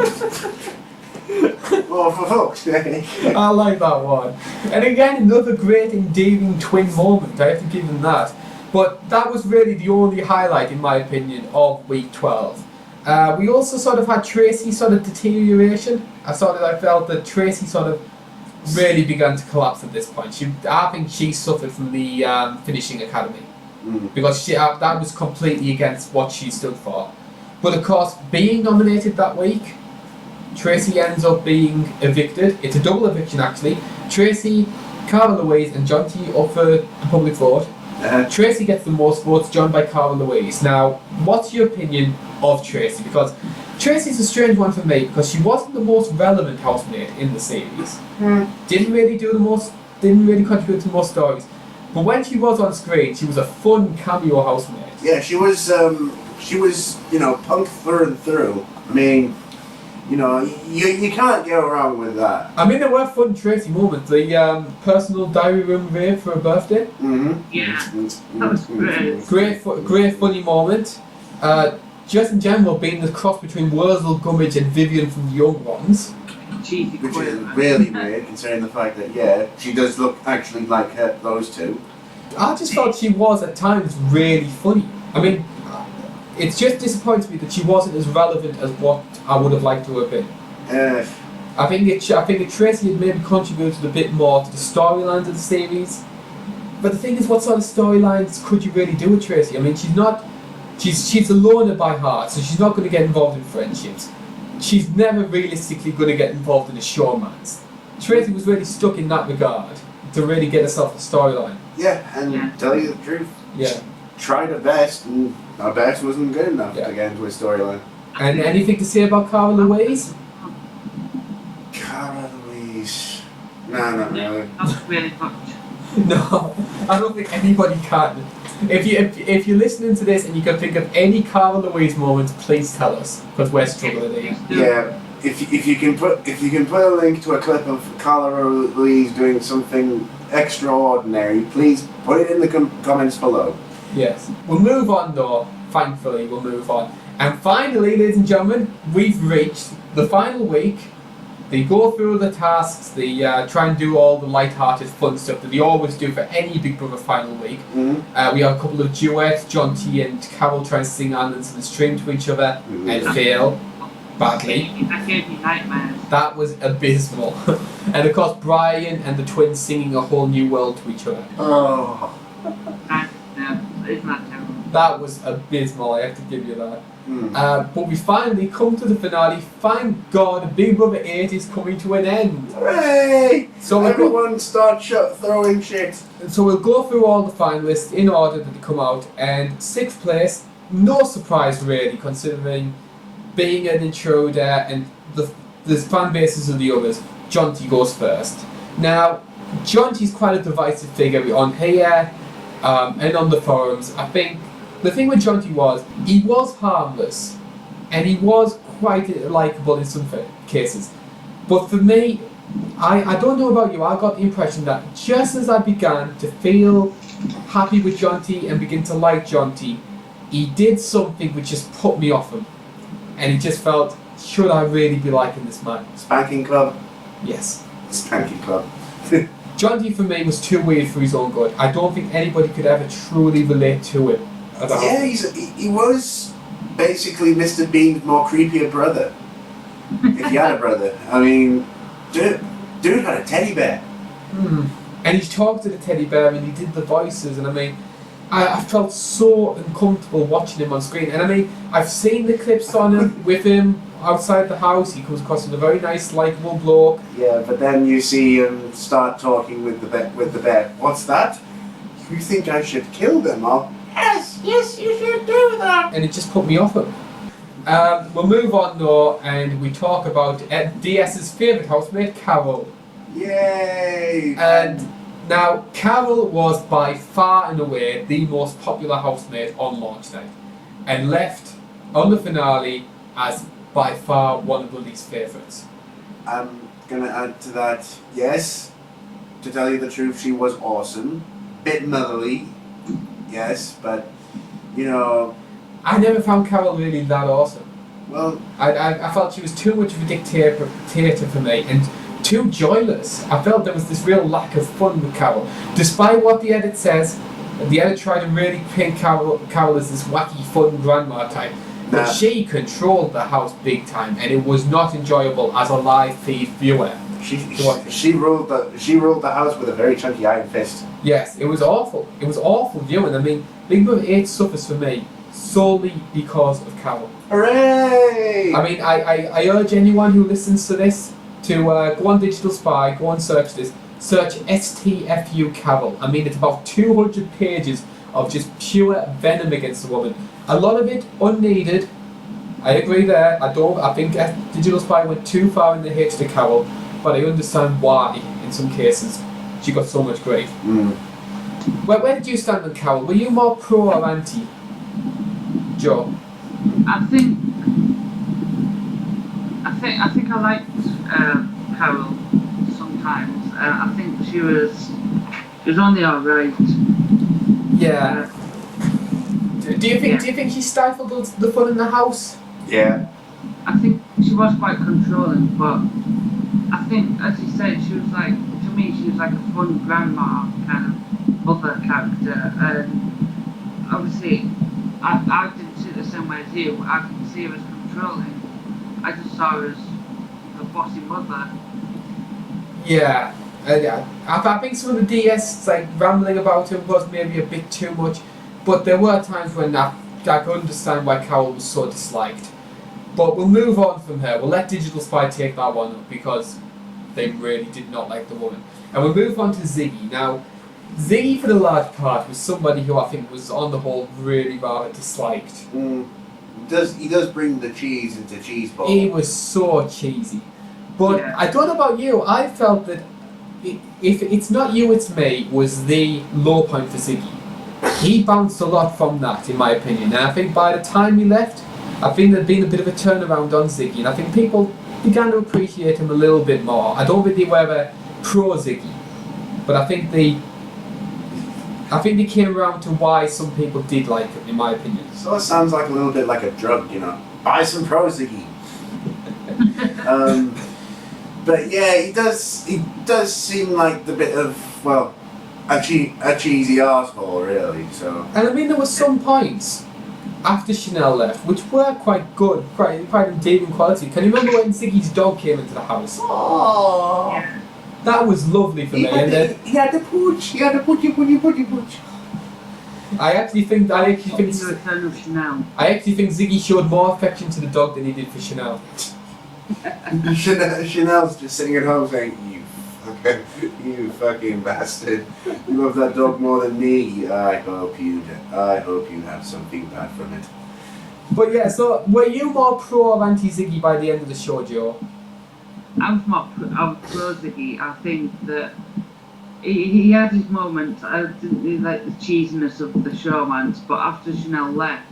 Oh, for fuck's sake. I like that one. And again, another great endearing twin moment. I have to give them that. But that was really the only highlight, in my opinion, of week 12. We also sort of had Tracy's sort of deterioration. I felt that Tracy sort of really began to collapse at this point. I think she suffered from the Finishing Academy. Because that was completely against what she stood for. But of course, being nominated that week, Tracy ends up being evicted. It's a double eviction actually. Tracy, Karl Louise and John T up for the public vote. Tracy gets the most votes, joined by Karl Louise. Now, what's your opinion of Tracy? Because Tracy's a strange one for me because she wasn't the most relevant housemate in the series. Didn't really contribute to most stories. But when she was on screen, she was a fun cameo housemate. Yeah, she was, punk through and through. I mean, you can't go wrong with that. I mean, there were fun Tracy moments. The personal diary room rave for her birthday. Yeah, that was great. Great funny moment. Just in general, being the cross between Wurzel, Gummidge and Vivian from the Young Ones. Cheesy which is really weird, considering the fact that, she does look actually like those two. I just felt she was, at times, really funny. I mean, It's just disappoints me that she wasn't as relevant as what I would have liked to have been. I think that Tracy had maybe contributed a bit more to the storylines of the series. But the thing is, what sort of storylines could you really do with Tracy? I mean, she's a loner by heart, so she's not going to get involved in friendships. She's never realistically going to get involved in a showmance. Tracy was really stuck in that regard to really get herself a storyline. Yeah, and tell you the truth. Yeah. Tried her best, and our best wasn't good enough to get into a storyline. And anything to say about Karl Louise? Karl Louise. No, not really. Not really much. No, I don't think anybody can. If you're listening to this and you can think of any Karl Louise moments, please tell us, because we're struggling here. Yeah, if you can put a link to a clip of Karl Louise doing something extraordinary, please put it in the comments below. Yes. We'll move on though. Thankfully, we'll move on. And finally, ladies and gentlemen, we've reached the final week. They go through the tasks, they try and do all the light-hearted fun stuff that they always do for any Big Brother final week. Mm-hmm. We have a couple of duets, John T and Karl try and sing answers and stream to each other and fail badly. That gave me nightmares. That was abysmal. And of course Brian and the twins singing A Whole New World to each other. Oh. Isn't that terrible? That was abysmal, I have to give you that. Mm. But we finally come to the finale. Thank God, Big Brother 8 is coming to an end. Hooray! So everyone start throwing shit. So we'll go through all the finalists in order that they come out. And 6th place, no surprise really, considering being an intruder and the fan bases of the others. John T goes first. Now, John T's quite a divisive figure on here and on the forums. I think the thing with John T was, he was harmless and he was quite likeable in some cases. But for me, I don't know about you, I got the impression that just as I began to feel happy with John T and begin to like John T, he did something which just put me off him. And he just felt, should I really be liking this man? Spanking Club? Yes. Spanking Club. John T for me was too weird for his own good. I don't think anybody could ever truly relate to him. Yeah, he was basically Mr. Bean's more creepier brother. If he had a brother. I mean, dude had a teddy bear. And he talked to the teddy bear and he did the voices, and I mean, I felt so uncomfortable watching him on screen. And I mean, I've seen the clips on him with him outside the house. He comes across as a very nice, likeable bloke. Yeah, but then you see him start talking with the bear. What's that? You think I should kill them? Yes, you should do that. And it just put me off him. We'll move on though, and we talk about DS's favourite housemate, Karl. Yay! And now, Karl was by far and away the most popular housemate on launch night, and left on the finale as by far one of the least favourites. I'm gonna add to that, yes, to tell you the truth, she was awesome. Bit motherly, yes, but, you know... I never found Karl really that awesome. Well... I felt she was too much of a dictator for me, and too joyless. I felt there was this real lack of fun with Karl. Despite what the edit says, the edit tried to really paint Karl as this wacky, fun grandma type. But she controlled the house big time, and it was not enjoyable as a live feed viewer. She ruled the house with a very chunky iron fist. Yes, it was awful. It was awful viewing. I mean, Big Brother 8 suffers for me solely because of Karl. Hooray! I mean, I urge anyone who listens to this to go on Digital Spy, go and search this. Search STFU Karl. I mean, it's about 200 pages of just pure venom against the woman. A lot of it unneeded. I agree there. I think Digital Spy went too far in the hate to Karl, but I understand why, in some cases, she got so much grief. Where did you stand on Karl? Were you more pro or anti? Joe? I think I liked Karl sometimes. I think she was only alright. Yeah. Do you think she stifled the fun in the house? Yeah. I think she was quite controlling, but I think, as you said, she was like, to me, she was like a fun grandma kind of mother character, and obviously I didn't see it the same way as you. I didn't see her as controlling. I just saw her as the bossy mother. Yeah. I think some of the DS like rambling about him was maybe a bit too much, but there were times when I could understand why Karl was so disliked. But we'll move on from her. We'll let Digital Spy take that one up because they really did not like the woman. And we'll move on to Ziggy. Now, Ziggy for the large part was somebody who I think was on the whole really rather disliked. He does bring the cheese into cheese ball. He was so cheesy. But Yeah. I don't know about you, I felt that if It's Not You, It's Me was the low point for Ziggy. He bounced a lot from that, in my opinion. And I think by the time he left, I think there'd been a bit of a turnaround on Ziggy. And I think people began to appreciate him a little bit more. I don't think they were ever pro Ziggy. But I think they came around to why some people did like him, in my opinion. So it sounds like a little bit like a drug, you know. Buy some Proziggy. But yeah, he does seem like the bit of, well, a cheesy arsehole, really. So. And I mean, there were some points after Chanel left, which were quite good, quite endearing quality. Can you remember when Ziggy's dog came into the house? Oh. Yeah. That was lovely for me. And then He had the pooch. I actually think It's the return of Chanel. Ziggy showed more affection to the dog than he did for Chanel. Chanel's just sitting at home saying, you fucking bastard. You love that dog more than me. I hope you have something bad from it. But yeah, so were you more pro or anti Ziggy by the end of the show, Joe? I was pro Ziggy. I think that he had his moments. I didn't really like the cheesiness of the showmans, but after Chanel left,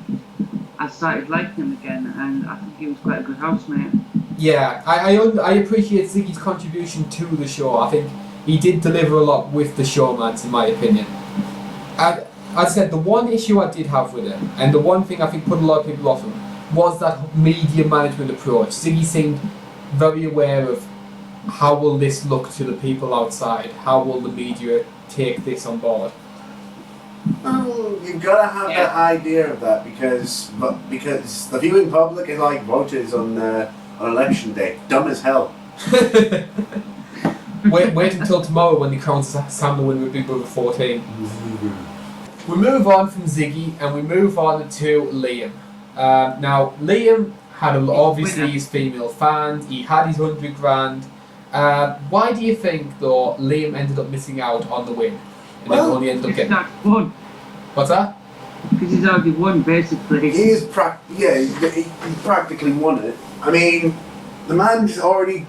I started liking him again, and I think he was quite a good housemate. Yeah, I appreciate Ziggy's contribution to the show. I think he did deliver a lot with the showmans, in my opinion. As I said, the one issue I did have with it, and the one thing I think put a lot of people off him, was that media management approach. Ziggy seemed very aware of how will this look to the people outside, how will the media take this on board. Well, you've got to have that idea of that because the viewing public is like voters on election day, dumb as hell. Wait until tomorrow when they crown Sam the winner with Big Brother 14. We move on from Ziggy and we move on to Liam. Now Liam had obviously his female fans. He had his 100 grand. Why do you think though Liam ended up missing out on the win? And then only ended up getting. Won. What's that? Because he's already won, basically. He practically won it. I mean, the man's he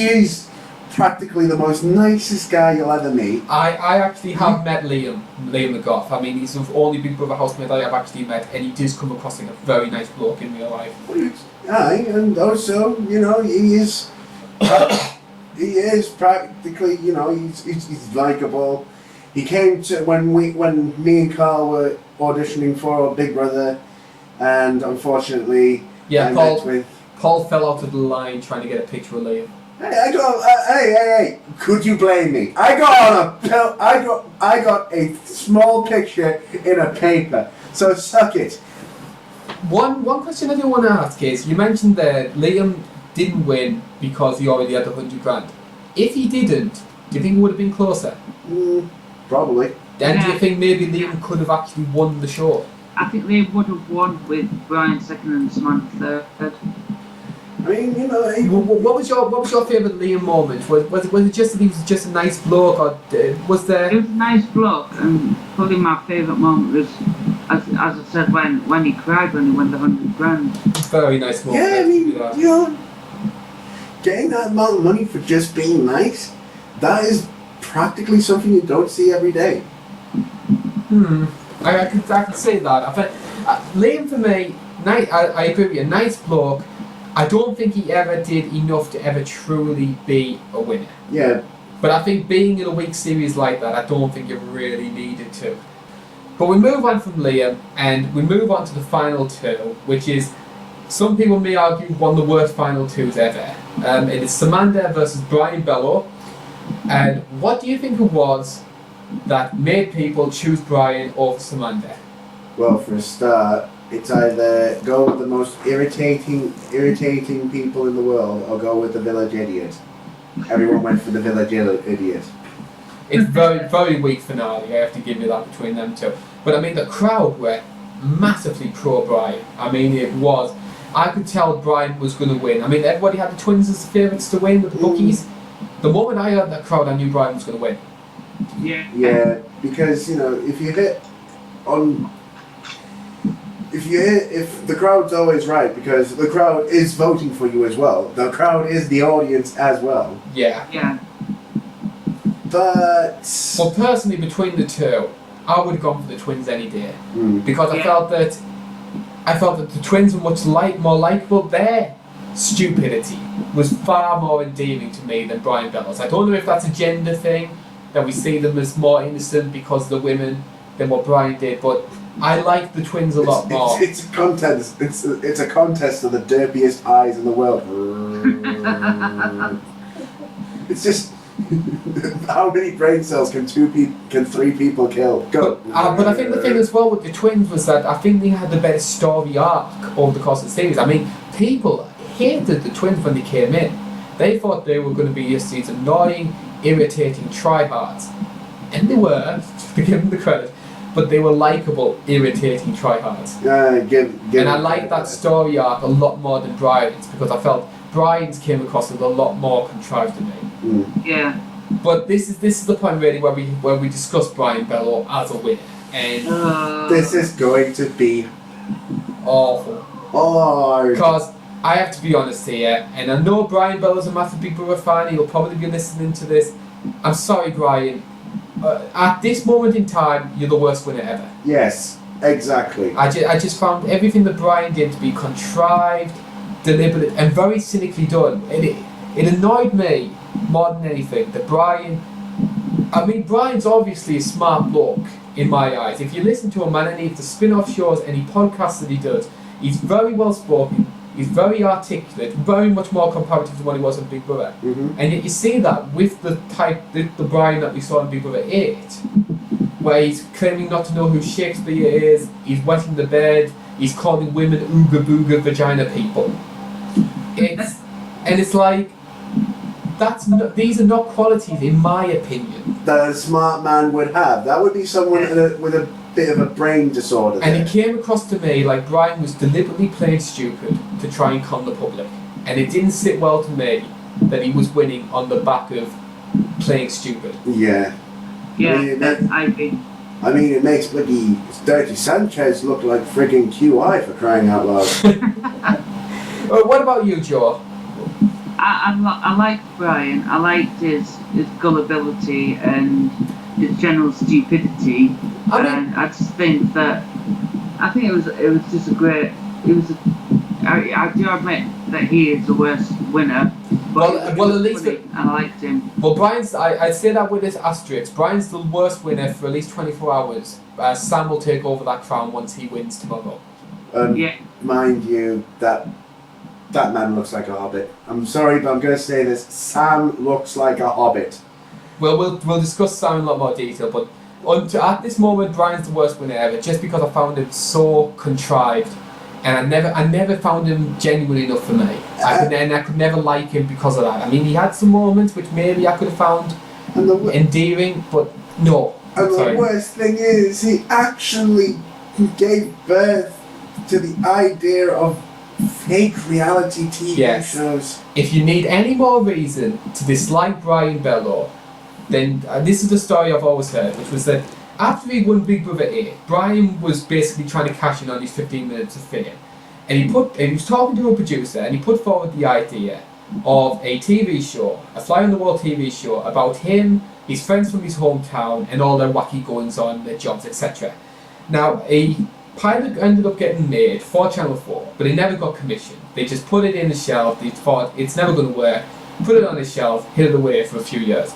is practically the most nicest guy you'll ever meet. I actually have met Liam the Goth. I mean, he's the only Big Brother housemate I have actually met, and he does come across like a very nice bloke in real life. Aye, and also, you know, he is practically, you know, he's likable. He came to when me and Karl were auditioning for Big Brother, and unfortunately, yeah, I met with. Paul fell out of the line trying to get a picture of Liam. Hey! Could you blame me? I got a small picture in a paper. So suck it. One question I do want to ask is, you mentioned that Liam didn't win because he already had 100 grand. If he didn't, do you think it would have been closer? Probably. Then do you think maybe Liam could have actually won the show? I think they would have won with Brian second and Samantha third. I mean, you know. What was your favourite Liam moment? Was it just that he was just a nice bloke, or was there? He was a nice bloke, and probably my favourite moment was, as I said, when he cried when he won the 100 grand. Very nice moment. Yeah, I mean, you know, getting that amount of money for just being nice, that is practically something you don't see every day. I could say that. I think Liam for me, I agree with you. Nice bloke. I don't think he ever did enough to ever truly be a winner. Yeah. But I think being in a weak series like that, I don't think you really needed to. But we move on from Liam and we move on to the final two, which is, some people may argue, one of the worst final twos ever. It is Samantha versus Brian Belo. And what do you think it was that made people choose Brian over Samantha? Well, for a start, It's either go with the most irritating people in the world, or go with the village idiot. Everyone went for the village idiot. It's very, very weak finale, I have to give you that between them two. But I mean, the crowd were massively pro Brian. I mean, it was. I could tell Brian was going to win. I mean, everybody had the twins as the favourites to win with the bookies. The moment I heard that crowd, I knew Brian was going to win. Yeah. Yeah, because, you know, if the crowd's always right, because the crowd is voting for you as well. The crowd is the audience as well. Yeah. Yeah. But Well, personally, between the two, I would have gone for the twins any day. Because I Yeah. felt that the twins were much more likeable. Their stupidity was far more endearing to me than Brian Belo's. I don't know if that's a gender thing, that we see them as more innocent because they're women than what Brian did, but I like the twins a lot more. it's a contest. It's a contest of the derpiest eyes in the world. It's just how many brain cells can 3 people kill? Go. But I think the thing as well with the twins was that I think they had the better story arc over the course of the series. I mean, people hated the twins when they came in. They thought they were going to be just these annoying, irritating tryhards. And they were, to give them the credit, but they were likeable, irritating tryhards. And I like that story arc a lot more than Brian's, because I felt Brian's came across as a lot more contrived to me. Yeah. But this is the point really where we discuss Brian Belo as a winner, and This is going to be awful. hard. Because I have to be honest here, and I know Brian Belo's a massive Big Brother fan. He'll probably be listening to this. I'm sorry, Brian. At this moment in time, you're the worst winner ever. Yes, exactly. I just found everything that Brian did to be contrived, deliberate, and very cynically done. It annoyed me more than anything that Brian. I mean, Brian's obviously a smart bloke in my eyes. If you listen to him on any of the spin-off shows, any podcasts that he does, he's very well spoken. He's very articulate, very much more comparative to what he was in Big Brother. And yet you see that with the Brian that we saw in Big Brother 8, where he's claiming not to know who Shakespeare is, he's wetting the bed, he's calling women ooga booga vagina people. It's like, these are not qualities, in my opinion, that a smart man would have. That would be someone with a bit of a brain disorder. And it came across to me like Brian was deliberately playing stupid to try and con the public. And it didn't sit well to me that he was winning on the back of playing stupid. Yeah. Yeah, I agree. I mean, it makes bloody Dirty Sanchez look like frigging QI, for crying out loud. What about you, Joe? I liked Brian. I liked his gullibility and his general stupidity. I just think that it was just a great. I do admit that he is the worst winner. But well, at least funny, I liked him. Well, Brian's. I'd say that with this asterisk. Brian's the worst winner for at least 24 hours. Sam will take over that crown once he wins tomorrow. Yeah. Mind you, that man looks like a hobbit. I'm sorry, but I'm going to say this. Sam looks like a hobbit. Well, we'll discuss Sam in a lot more detail, but at this moment, Brian's the worst winner ever, just because I found him so contrived, and I never found him genuine enough for me. I could never like him because of that. I mean, he had some moments which maybe I could have found endearing, but no. And the worst thing is, he actually gave birth to the idea of fake reality TV shows. If you need any more reason to dislike Brian Belo, then this is the story I've always heard, which was that after he won Big Brother 8, Brian was basically trying to cash in on his 15 minutes of fame. And he was talking to a producer, and he put forward the idea of a TV show, a fly-on-the-wall TV show about him, his friends from his hometown, and all their wacky goings-on, their jobs, etc. Now, a pilot ended up getting made for Channel 4, but it never got commissioned. They just put it in the shelf, they thought it's never going to work, put it on the shelf, hid it away for a few years.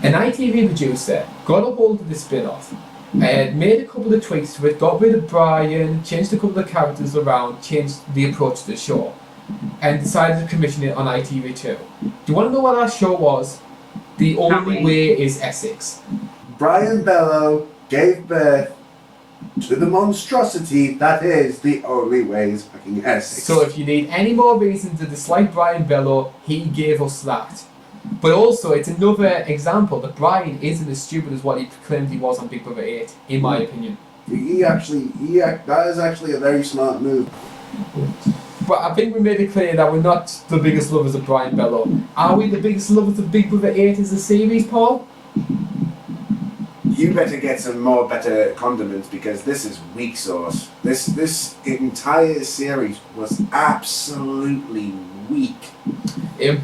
An ITV producer got a hold of the spin-off, made a couple of tweaks to it, got rid of Brian, changed a couple of characters around, changed the approach to the show, and decided to commission it on ITV2. Do you want to know what that show was? The Only Way is Essex. Brian Belo gave birth to the monstrosity that is the only ways fucking Essex. So if you need any more reason to dislike Brian Belo, he gave us that. But also, it's another example that Brian isn't as stupid as what he claimed he was on Big Brother 8, in my opinion. That is actually a very smart move. But I think we made it clear that we're not the biggest lovers of Brian Belo. Are we the biggest lovers of Big Brother 8 as a series, Paul? You better get some more better condiments because this is weak sauce. This entire series was absolutely weak.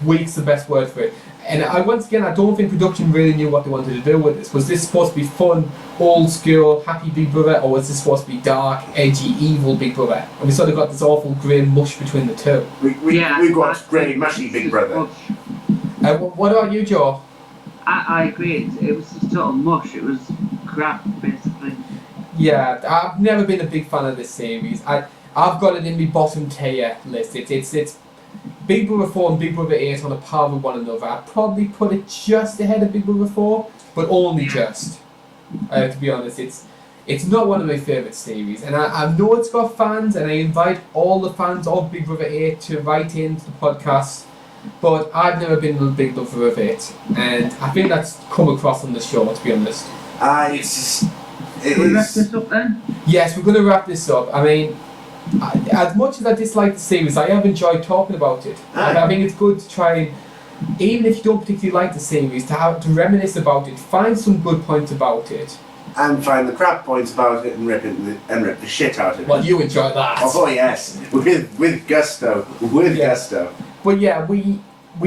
Weak's the best word for it. And once again, I don't think production really knew what they wanted to do with this. Was this supposed to be fun, old school, happy Big Brother, or was this supposed to be dark, edgy, evil Big Brother? And we sort of got this awful grey mush between the two. We got grey mushy Big Brother. What about you, Joe? I agree. It was just total mush. It was crap, basically. Yeah, I've never been a big fan of this series. I've got it in my bottom tier list. It's Big Brother 4 and Big Brother 8 on a par with one another. I'd probably put it just ahead of Big Brother 4, but only just. To be honest, it's not one of my favourite series, and I know it's got fans, and I invite all the fans of Big Brother 8 to write into the podcast, but I've never been a big lover of it, and I think that's come across on the show, to be honest. Can we wrap this up then? Yes, we're going to wrap this up. I mean, as much as I dislike the series, I have enjoyed talking about it. I think it's good to try and, even if you don't particularly like the series, to reminisce about it, find some good points about it. And find the crap points about it and rip the shit out of it. Well, you enjoy that. Oh yes, with gusto, gusto. But yeah, we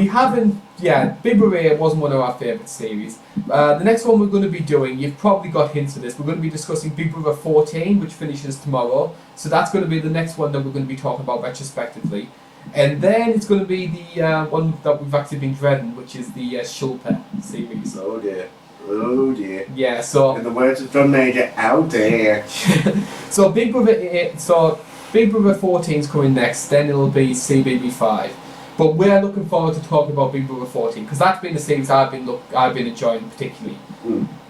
haven't. Yeah, Big Brother 8 wasn't one of our favourite series. The next one we're going to be doing, you've probably got hints of this. We're going to be discussing Big Brother 14, which finishes tomorrow. So that's going to be the next one that we're going to be talking about retrospectively. And then it's going to be the one that we've actually been dreading, which is the Shulper series. Oh dear. Oh dear. Yeah, so... In the words of John Major, out there. So Big Brother 14 is coming next, then it'll be CBB 5. But we're looking forward to talking about Big Brother 14, because that's been the series I've been enjoying particularly.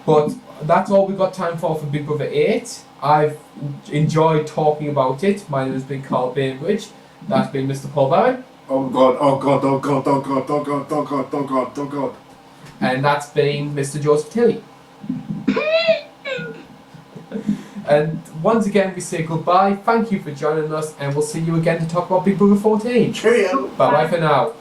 But that's all we've got time for Big Brother 8. I've enjoyed talking about it. My name has been Karl Bainbridge. That's been Mr. Paul Barry. Oh God, oh God, oh God, oh God, oh God, oh God, oh God, oh God. And that's been Mr. Joseph Tilley. And once again we say goodbye, thank you for joining us, and we'll see you again to talk about Big Brother 14. Cheerio! Bye bye for now.